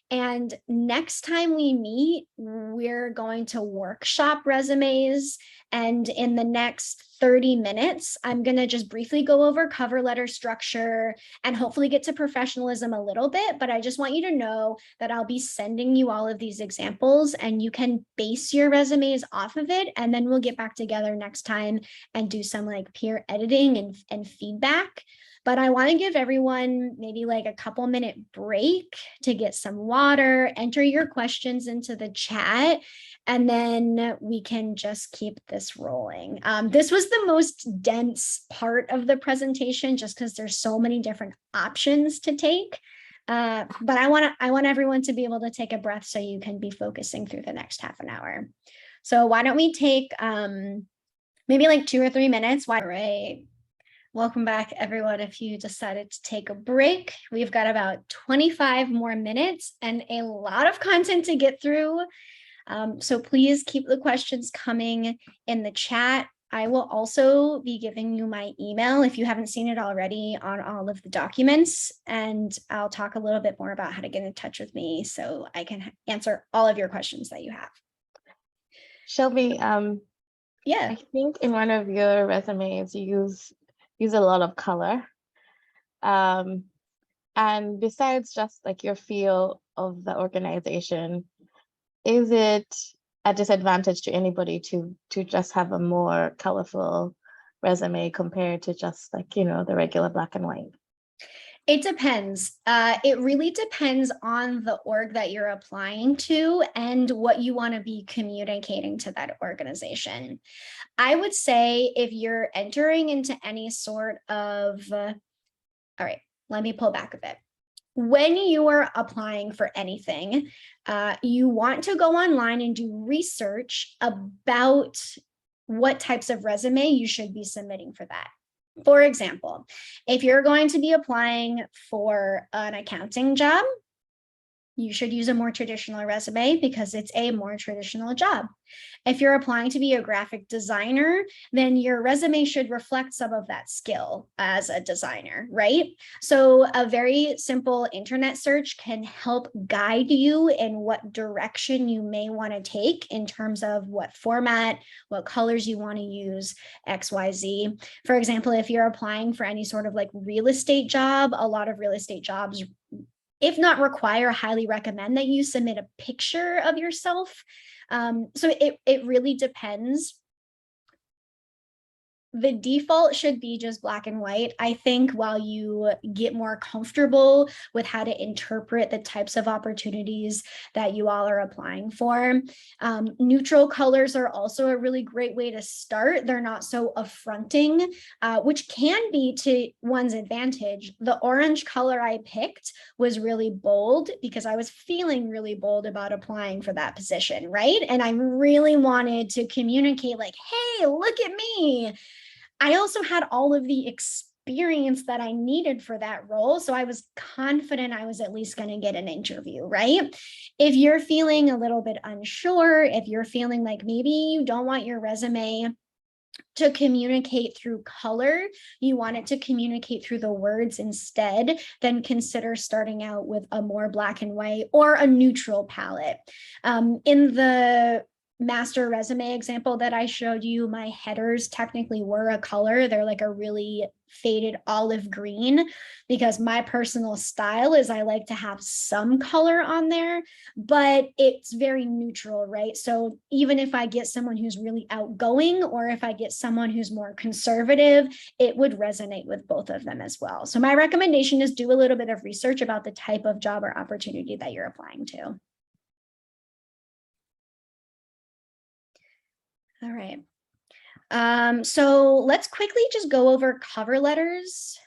and next time we meet, we're going to workshop resumes. And in the next 30 minutes, I'm going to just briefly go over cover letter structure and hopefully get to professionalism a little bit. But I just want you to know that I'll be sending you all of these examples and you can base your resumes off of it. And then we'll get back together next time and do some like peer editing and feedback. But I want to give everyone maybe like a couple minute break to get some water, enter your questions into the chat, and then we can just keep this rolling. This was the most dense part of the presentation just because there's so many different options to take. But I want everyone to be able to take a breath so you can be focusing through the next half an hour. So why don't we take maybe like 2 or 3 minutes? Right. Welcome back, everyone. If you decided to take a break, we've got about 25 more minutes and a lot of content to get through. So please keep the questions coming in the chat. I will also be giving you my email if you haven't seen it already on all of the documents, and I'll talk a little bit more about how to get in touch with me so I can answer all of your questions that you have. Shelby, Yeah. I think in one of your resumes you use a lot of color. And besides just like your feel of the organization, is it a disadvantage to anybody to just have a more colorful resume compared to just like, you know, the regular black and white? It depends. It really depends on the org that you're applying to and what you want to be communicating to that organization. I would say if you're entering into any sort of, all right, let me pull back a bit. When you are applying for anything, you want to go online and do research about what types of resume you should be submitting for that. For example, if you're going to be applying for an accounting job, you should use a more traditional resume because it's a more traditional job. If you're applying to be a graphic designer, then your resume should reflect some of that skill as a designer, right? So a very simple internet search can help guide you in what direction you may want to take in terms of what format, what colors you want to use, XYZ. For example, if you're applying for any sort of like real estate job, a lot of real estate jobs, if not require, highly recommend that you submit a picture of yourself. So it really depends. The default should be just black and white. I think while you get more comfortable with how to interpret the types of opportunities that you all are applying for, neutral colors are also a really great way to start. They're not so affronting, which can be to one's advantage. The orange color I picked was really bold because I was feeling really bold about applying for that position, right? And I really wanted to communicate like, hey, look at me. I also had all of the experience that I needed for that role. So I was confident I was at least going to get an interview, right? If you're feeling a little bit unsure, if you're feeling like maybe you don't want your resume to communicate through color, you want it to communicate through the words instead, then consider starting out with a more black and white or a neutral palette. In the master resume example that I showed you, my headers technically were a color. They're like a really faded olive green because my personal style is I like to have some color on there, but it's very neutral, right? So even if I get someone who's really outgoing or if I get someone who's more conservative, it would resonate with both of them as well. So my recommendation is do a little bit of research about the type of job or opportunity that you're applying to. All right. So let's quickly just go over cover letters.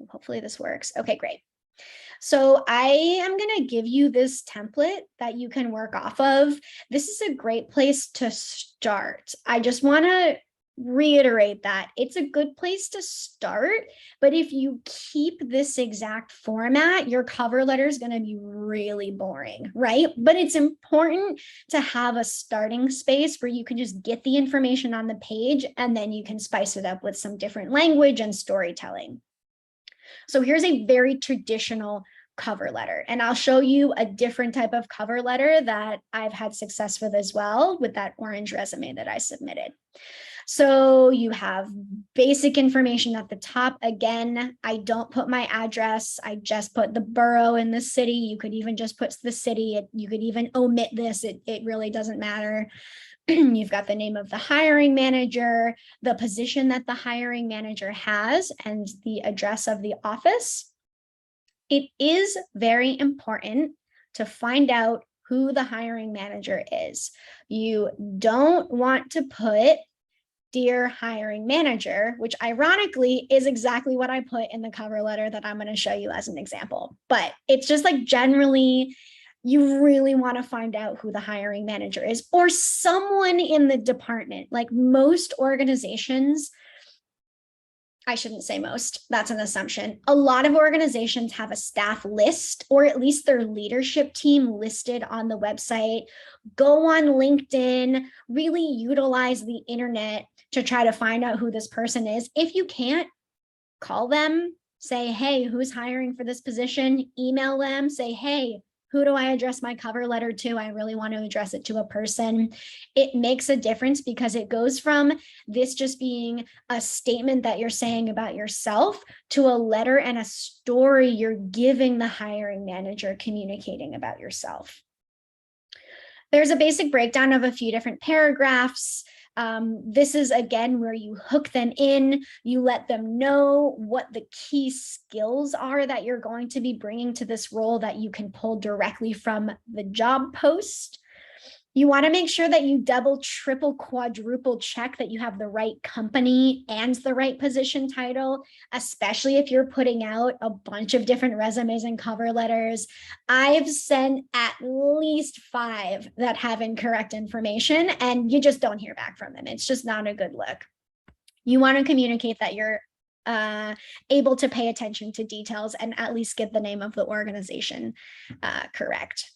Hopefully this works. Okay, great. So I am going to give you this template that you can work off of. This is a great place to start. I just want to reiterate that it's a good place to start, but if you keep this exact format, your cover letter is going to be really boring, right? But it's important to have a starting space where you can just get the information on the page and then you can spice it up with some different language and storytelling. So here's a very traditional cover letter, and I'll show you a different type of cover letter that I've had success with as well with that orange resume that I submitted. So you have basic information at the top. Again, I don't put my address. I just put the borough and the city. You could even just put the city. You could even omit this. It really doesn't matter. You've got the name of the hiring manager, the position that the hiring manager has, and the address of the office. It is very important to find out who the hiring manager is. You don't want to put "Dear hiring manager," which ironically is exactly what I put in the cover letter that I'm going to show you as an example. But it's just like generally, you really want to find out who the hiring manager is or someone in the department. Like most organizations, I shouldn't say most, that's an assumption. A lot of organizations have a staff list, or at least their leadership team listed on the website. Go on LinkedIn, really utilize the internet to try to find out who this person is. If you can't, call them, say, hey, who's hiring for this position? Email them, say, hey, who do I address my cover letter to? I really want to address it to a person. It makes a difference because it goes from this just being a statement that you're saying about yourself to a letter and a story you're giving the hiring manager communicating about yourself. There's a basic breakdown of a few different paragraphs. This is again where you hook them in, you let them know what the key skills are that you're going to be bringing to this role that you can pull directly from the job post. You want to make sure that you double, triple, quadruple check that you have the right company and the right position title, especially if you're putting out a bunch of different resumes and cover letters. I've sent at least 5 that have incorrect information and you just don't hear back from them. It's just not a good look. You want to communicate that you're able to pay attention to details and at least get the name of the organization correct.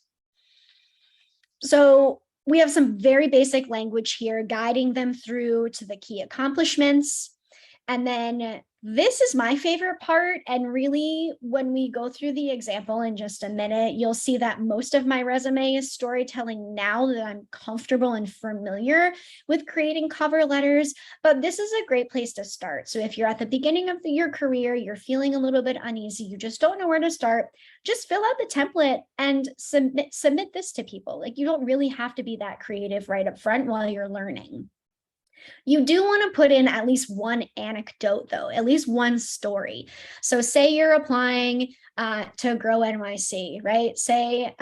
So we have some very basic language here, guiding them through to the key accomplishments. And then this is my favorite part. And really, when we go through the example in just a minute, you'll see that most of my resume is storytelling now that I'm comfortable and familiar with creating cover letters. But this is a great place to start. So if you're at the beginning of your career, you're feeling a little bit uneasy, you just don't know where to start, just fill out the template and submit this to people. Like, you don't really have to be that creative right up front while you're learning. You do want to put in at least one anecdote, though, at least one story. So say you're applying to Grow NYC, right? Say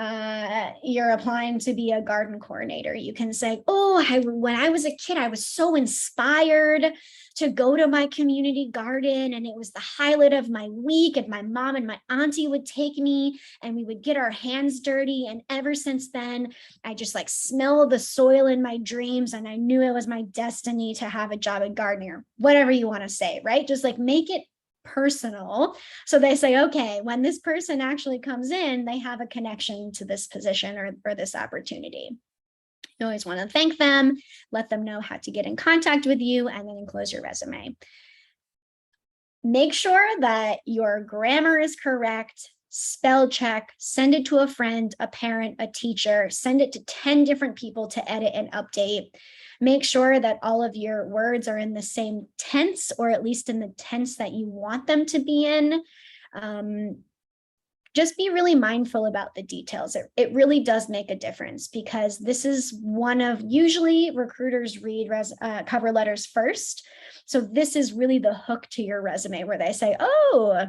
you're applying to be a garden coordinator. You can say, oh, when I was a kid, I was so inspired to go to my community garden, and it was the highlight of my week, and my mom and my auntie would take me and we would get our hands dirty. And ever since then, I just like smell the soil in my dreams, and I knew it was my destiny to have a job at Gardener, whatever you want to say, right? Just like make it personal. So they say, okay, when this person actually comes in, they have a connection to this position or this opportunity. You always want to thank them, let them know how to get in contact with you, and then enclose your resume. Make sure that your grammar is correct, spell check, send it to a friend, a parent, a teacher, send it to 10 different people to edit and update. Make sure that all of your words are in the same tense, or at least in the tense that you want them to be in. Just be really mindful about the details. It really does make a difference, because this is one of, usually recruiters read cover letters first. So this is really the hook to your resume, where they say, oh,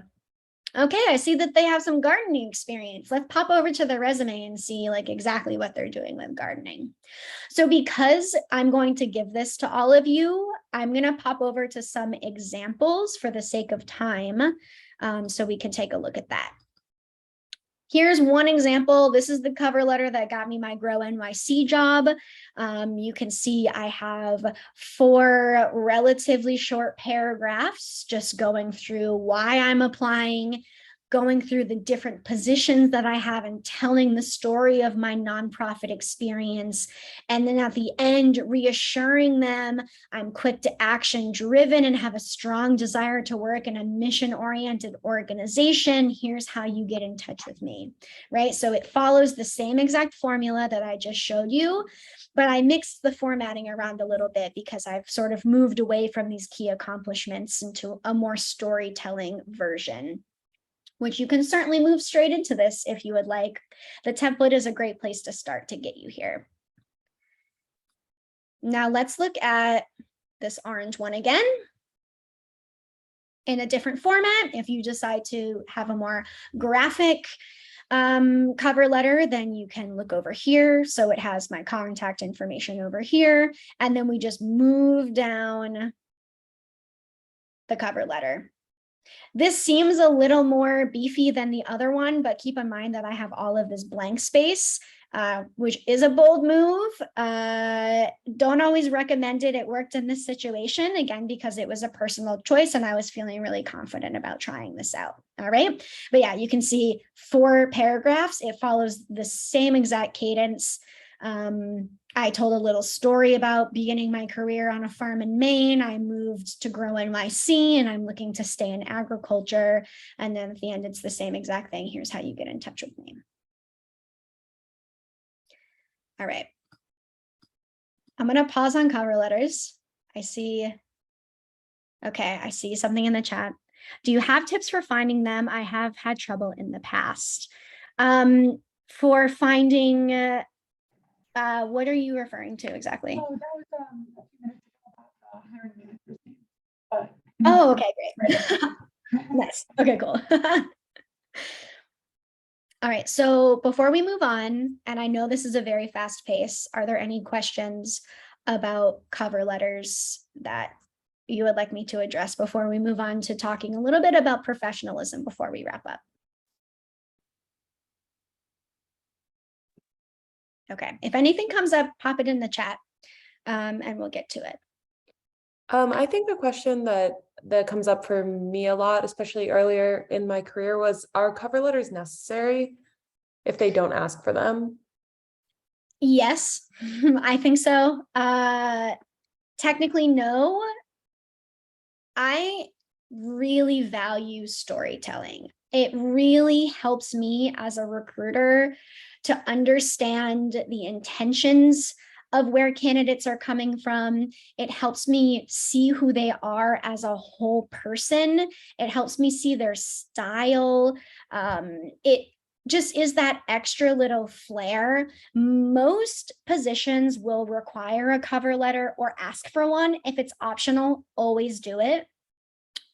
okay, I see that they have some gardening experience. Let's pop over to the resume and see like exactly what they're doing with gardening. So because I'm going to give this to all of you, I'm going to pop over to some examples for the sake of time, so we can take a look at that. Here's one example. This is the cover letter that got me my Grow NYC job. You can see I have 4 relatively short paragraphs just going through why I'm applying, going through the different positions that I have, and telling the story of my nonprofit experience. And then at the end, reassuring them I'm quick to action driven and have a strong desire to work in a mission-oriented organization. Here's how you get in touch with me, right? So it follows the same exact formula that I just showed you, but I mixed the formatting around a little bit because I've sort of moved away from these key accomplishments into a more storytelling version, which you can certainly move straight into this if you would like. The template is a great place to start to get you here. Now let's look at this orange one again in a different format. If you decide to have a more graphic cover letter, then you can look over here. So it has my contact information over here, and then we just move down the cover letter. This seems a little more beefy than the other one, but keep in mind that I have all of this blank space which is a bold move. Don't always recommend it. It worked in this situation, again, because it was a personal choice and I was feeling really confident about trying this out. All right. But yeah, you can see 4 paragraphs. It follows the same exact cadence. I told a little story about beginning my career on a farm in Maine. I moved to Grow NYC and I'm looking to stay in agriculture. And then at the end, it's the same exact thing. Here's how you get in touch with me. All right. I'm going to pause on cover letters. I see something in the chat. Do you have tips for finding them? I have had trouble in the past. For finding, what are you referring to exactly? Oh, that was a few minutes ago about the hiring manager's name. But Oh, okay, great. Nice. Okay, cool. All right, so before we move on, and I know this is a very fast pace, are there any questions about cover letters that you would like me to address before we move on to talking a little bit about professionalism before we wrap up? Okay, if anything comes up, pop it in the chat, and we'll get to it. I think the question that comes up for me a lot, especially earlier in my career, was, are cover letters necessary if they don't ask for them? Yes, I think so. Technically, no. I really value storytelling. It really helps me as a recruiter to understand the intentions of where candidates are coming from. It helps me see who they are as a whole person. It helps me see their style. It just is that extra little flair. Most positions will require a cover letter or ask for one. If it's optional, always do it.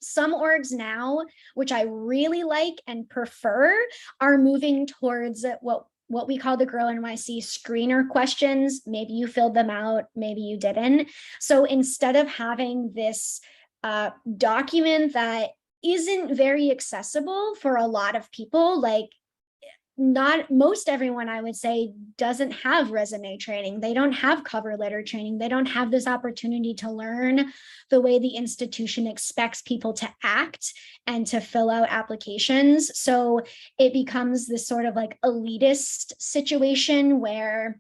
Some orgs now, which I really like and prefer, are moving towards what we call the Grow NYC screener questions. Maybe you filled them out, maybe you didn't. So instead of having this document that isn't very accessible for a lot of people, like not most everyone, I would say, doesn't have resume training. They don't have cover letter training. They don't have this opportunity to learn the way the institution expects people to act and to fill out applications. So it becomes this sort of like elitist situation where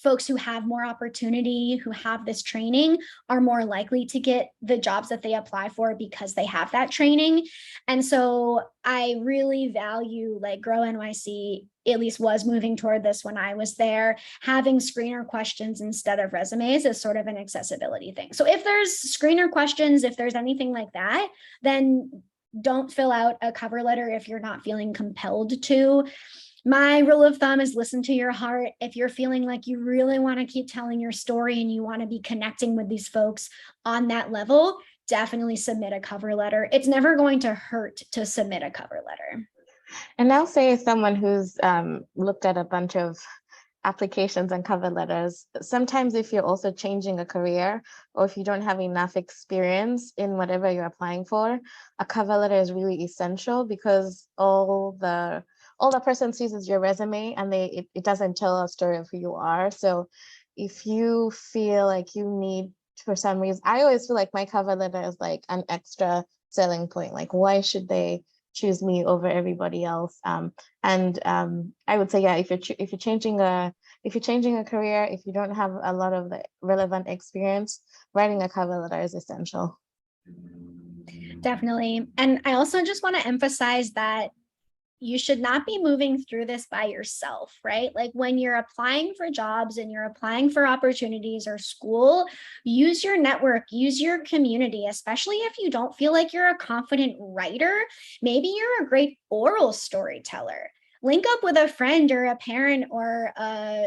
folks who have more opportunity, who have this training, are more likely to get the jobs that they apply for because they have that training. And so I really value, like, Grow NYC at least was moving toward this when I was there, having screener questions instead of resumes is sort of an accessibility thing. So if there's screener questions, if there's anything like that, then don't fill out a cover letter if you're not feeling compelled to. My rule of thumb is listen to your heart. If you're feeling like you really want to keep telling your story and you want to be connecting with these folks on that level, definitely submit a cover letter. It's never going to hurt to submit a cover letter. And I'll say, as someone who's looked at a bunch of applications and cover letters, sometimes if you're also changing a career or if you don't have enough experience in whatever you're applying for, a cover letter is really essential, because all the person sees is your resume, and it doesn't tell a story of who you are. So if you feel like you need, for some reason, I always feel like my cover letter is like an extra selling point. Like, why should they choose me over everybody else? I would say, yeah, if you're changing a career, if you don't have a lot of the relevant experience, writing a cover letter is essential. Definitely. And I also just want to emphasize that you should not be moving through this by yourself, right? Like, when you're applying for jobs and you're applying for opportunities or school, use your network, use your community, especially if you don't feel like you're a confident writer. Maybe you're a great oral storyteller. Link up with a friend or a parent or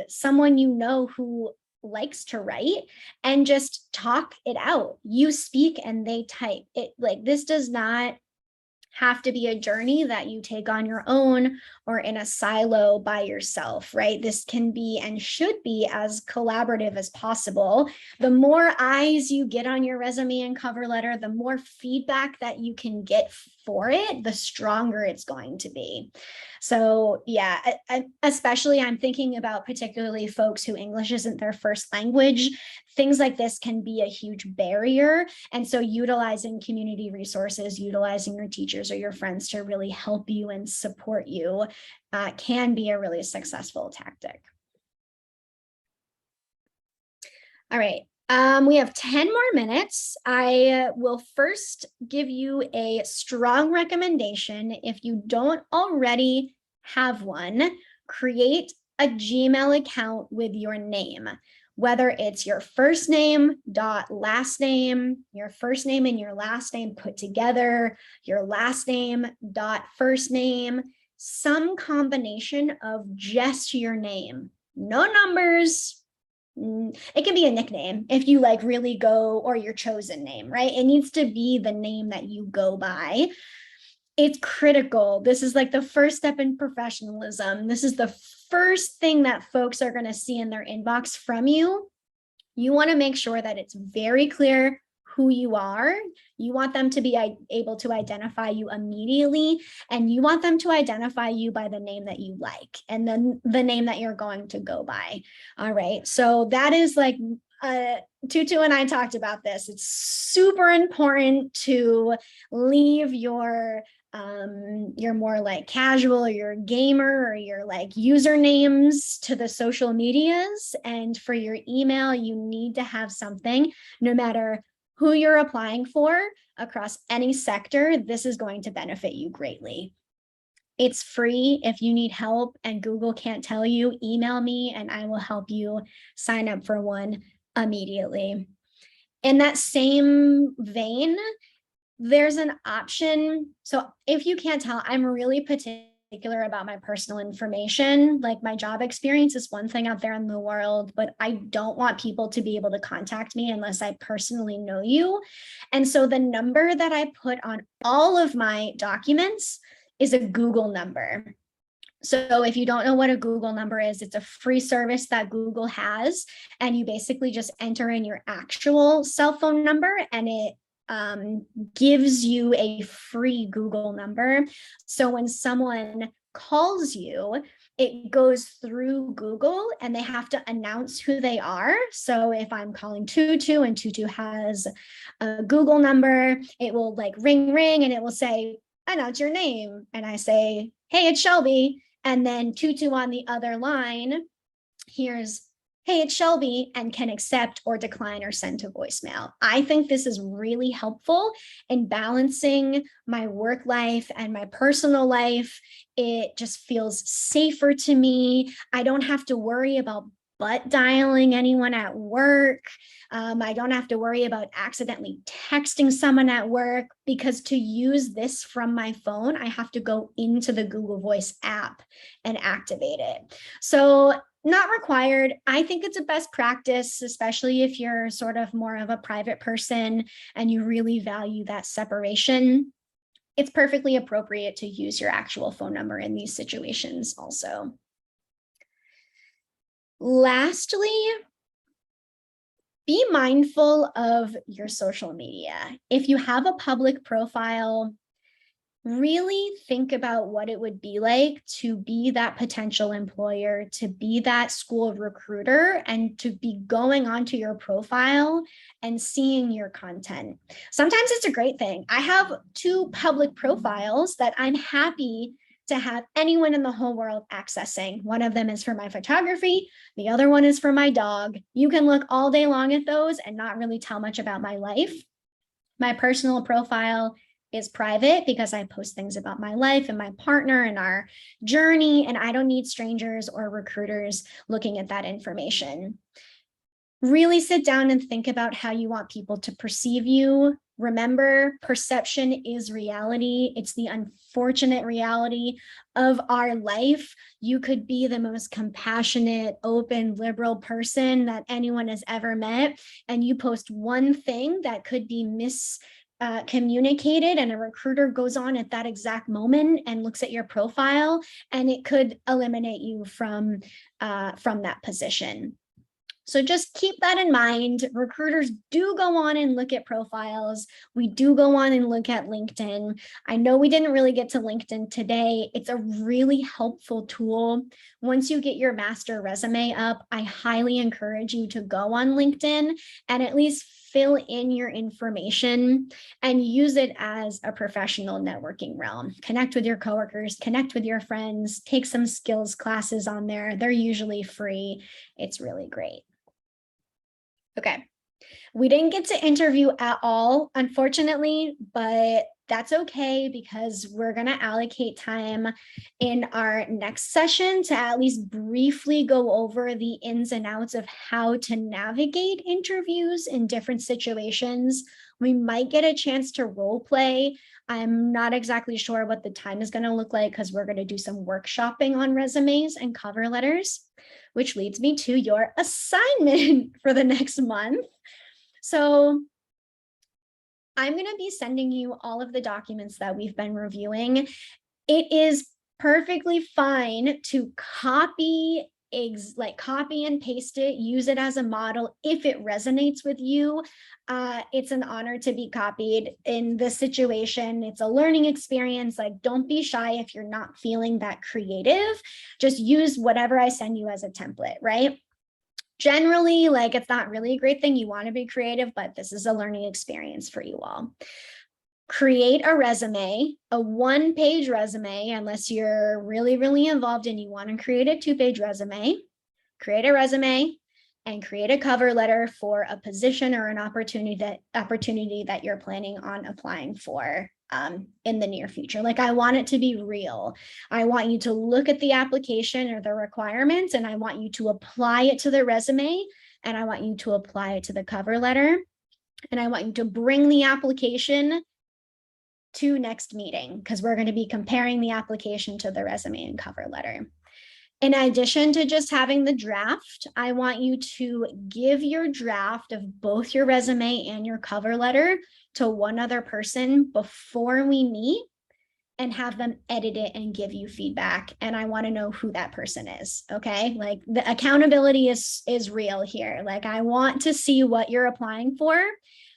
someone you know who likes to write and just talk it out. You speak and they type it. Like, this does not have to be a journey that you take on your own or in a silo by yourself, right? This can be and should be as collaborative as possible. The more eyes you get on your resume and cover letter, the more feedback that you can get for it, the stronger it's going to be. So yeah, especially I'm thinking about particularly folks who English isn't their first language. Things like this can be a huge barrier. And so utilizing community resources, utilizing your teachers or your friends to really help you and support you can be a really successful tactic. All right. We have 10 more minutes. I will first give you a strong recommendation. If you don't already have one, create a Gmail account with your name, whether it's your first name dot last name, your first name and your last name put together, your last name dot first name, some combination of just your name, no numbers. It can be a nickname if you like really go, or your chosen name, right? It needs to be the name that you go by. It's critical. This is like the first step in professionalism. This is the first thing that folks are going to see in their inbox from you. You want to make sure that it's very clear who you are. You want them to be able to identify you immediately, and you want them to identify you by the name that you like, and then the name that you're going to go by. All right. So that is like, Tutu and I talked about this. It's super important to leave your more like casual or your gamer or your like usernames to the social medias. And for your email, you need to have something, no matter who you're applying for across any sector. This is going to benefit you greatly. It's free. If you need help and Google can't tell you, email me and I will help you sign up for one immediately. In that same vein, there's an option. So if you can't tell, I'm really particular about my personal information. Like, my job experience is one thing out there in the world, but I don't want people to be able to contact me unless I personally know you. And so the number that I put on all of my documents is a Google number. So if you don't know what a Google number is, it's a free service that Google has, and you basically just enter in your actual cell phone number, and it gives you a free Google number. So when someone calls you, it goes through Google and they have to announce who they are. So if I'm calling Tutu and Tutu has a Google number, it will like ring, and it will say, announce your name. And I say, hey, it's Shelby. And then Tutu on the other line hears, hey, it's Shelby, and can accept or decline or send to voicemail. I think this is really helpful in balancing my work life and my personal life. It just feels safer to me. I don't have to worry about butt dialing anyone at work. I don't have to worry about accidentally texting someone at work, because to use this from my phone, I have to go into the Google Voice app and activate it. So not required. I think it's a best practice, especially if you're sort of more of a private person and you really value that separation. It's perfectly appropriate to use your actual phone number in these situations also. Lastly, be mindful of your social media. If you have a public profile, really think about what it would be like to be that potential employer, to be that school recruiter, and to be going onto your profile and seeing your content. Sometimes it's a great thing. I have 2 public profiles that I'm happy to have anyone in the whole world accessing. One of them is for my photography. The other one is for my dog. You can look all day long at those and not really tell much about my life. My personal profile is private because I post things about my life and my partner and our journey, and I don't need strangers or recruiters looking at that information. Really sit down and think about how you want people to perceive you. Remember, perception is reality. It's the unfortunate reality of our life. You could be the most compassionate, open, liberal person that anyone has ever met, and you post one thing that could be communicated, and a recruiter goes on at that exact moment and looks at your profile, and it could eliminate you from that position. So just keep that in mind. Recruiters do go on and look at profiles. We do go on and look at LinkedIn. I know we didn't really get to LinkedIn today. It's a really helpful tool. Once you get your master resume up, I highly encourage you to go on LinkedIn and at least fill in your information and use it as a professional networking realm. Connect with your coworkers, connect with your friends, take some skills classes on there. They're usually free. It's really great. Okay. We didn't get to interview at all, unfortunately, but that's okay because we're going to allocate time in our next session to at least briefly go over the ins and outs of how to navigate interviews in different situations. We might get a chance to role play. I'm not exactly sure what the time is going to look like because we're going to do some workshopping on resumes and cover letters, which leads me to your assignment for the next month. So I'm going to be sending you all of the documents that we've been reviewing. It is perfectly fine to copy and paste it, use it as a model if it resonates with you. It's an honor to be copied in this situation. It's a learning experience. Like, don't be shy if you're not feeling that creative. Just use whatever I send you as a template, right? Generally, like, it's not really a great thing. You want to be creative, but this is a learning experience for you all. Create a resume, a 1-page resume, unless you're really, really involved and you want to create a 2-page resume. Create a resume and create a cover letter for a position or an opportunity that you're planning on applying for in the near future. Like, I want it to be real. I want you to look at the application or the requirements, and I want you to apply it to the resume, and I want you to apply it to the cover letter, and I want you to bring the application to next meeting because we're going to be comparing the application to the resume and cover letter. In addition to just having the draft, I want you to give your draft of both your resume and your cover letter to one other person before we meet and have them edit it and give you feedback. And I want to know who that person is. Okay. Like, the accountability is real here. Like, I want to see what you're applying for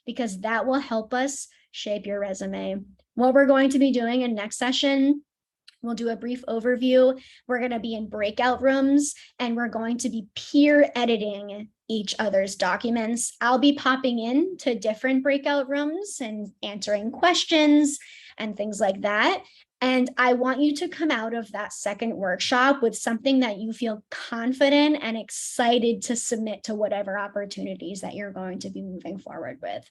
because that will help us shape your resume. What we're going to be doing in next session, we'll do a brief overview. We're going to be in breakout rooms and we're going to be peer editing each other's documents. I'll be popping in to different breakout rooms and answering questions and things like that. And I want you to come out of that second workshop with something that you feel confident and excited to submit to whatever opportunities that you're going to be moving forward with.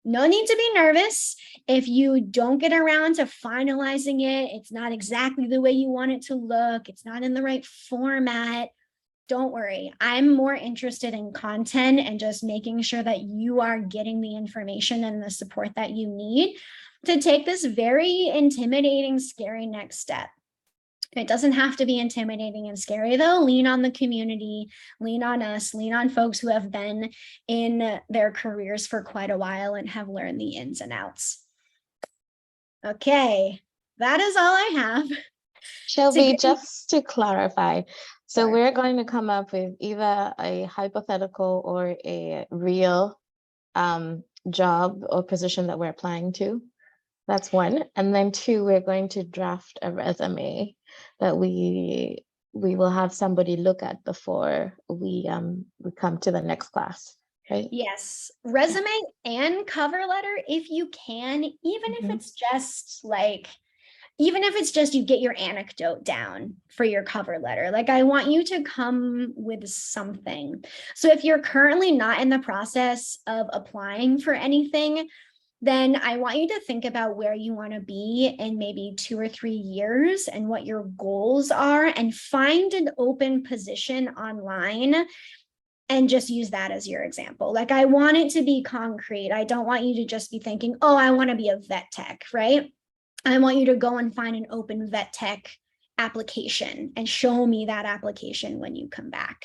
No need to be nervous. If you don't get around to finalizing it, it's not exactly the way you want it to look, it's not in the right format, don't worry. I'm more interested in content and just making sure that you are getting the information and the support that you need to take this very intimidating, scary next step. It doesn't have to be intimidating and scary, though. Lean on the community, lean on us, lean on folks who have been in their careers for quite a while and have learned the ins and outs. Okay, that is all I have. Shelby, just to clarify, so Sure. we're going to come up with either a hypothetical or a real job or position that we're applying to. That's one. And then 2, we're going to draft a resume that we will have somebody look at before we come to the next class, right? Yes, resume and cover letter if you can, even if it's just like, even if it's just you get your anecdote down for your cover letter. Like, I want you to come with something. So if you're currently not in the process of applying for anything, then I want you to think about where you want to be in maybe 2 or 3 years and what your goals are, and find an open position online and just use that as your example. Like, I want it to be concrete. I don't want you to just be thinking, oh, I want to be a vet tech, right? I want you to go and find an open vet tech application and show me that application when you come back.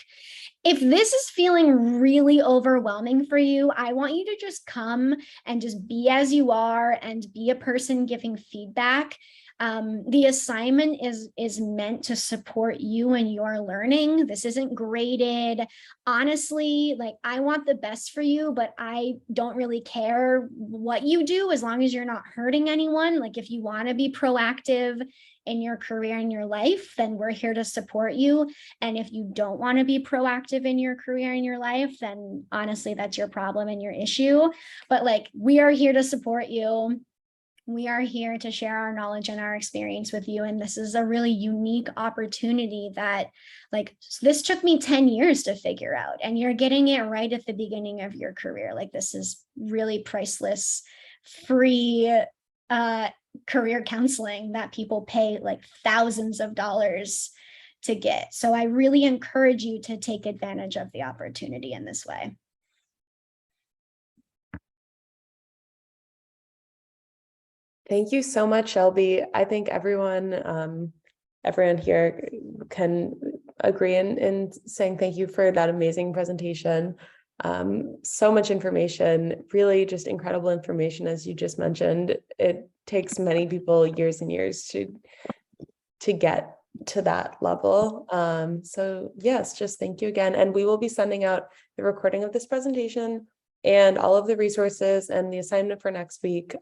If this is feeling really overwhelming for you, I want you to just come and just be as you are and be a person giving feedback. The assignment is meant to support you and your learning. This isn't graded. Honestly, like, I want the best for you, but I don't really care what you do as long as you're not hurting anyone. Like, if you want to be proactive in your career and your life, then we're here to support you. And if you don't want to be proactive in your career and your life, then honestly, that's your problem and your issue. But like, we are here to support you. We are here to share our knowledge and our experience with you. And this is a really unique opportunity that, like, this took me 10 years to figure out, and you're getting it right at the beginning of your career. Like, this is really priceless, free career counseling that people pay like thousands of dollars to get. So I really encourage you to take advantage of the opportunity in this way. Thank you so much, Shelby. I think everyone here can agree in saying thank you for that amazing presentation. So much information, really just incredible information, as you just mentioned. It takes many people years and years to get to that level. So yes, just thank you again. And we will be sending out the recording of this presentation and all of the resources and the assignment for next week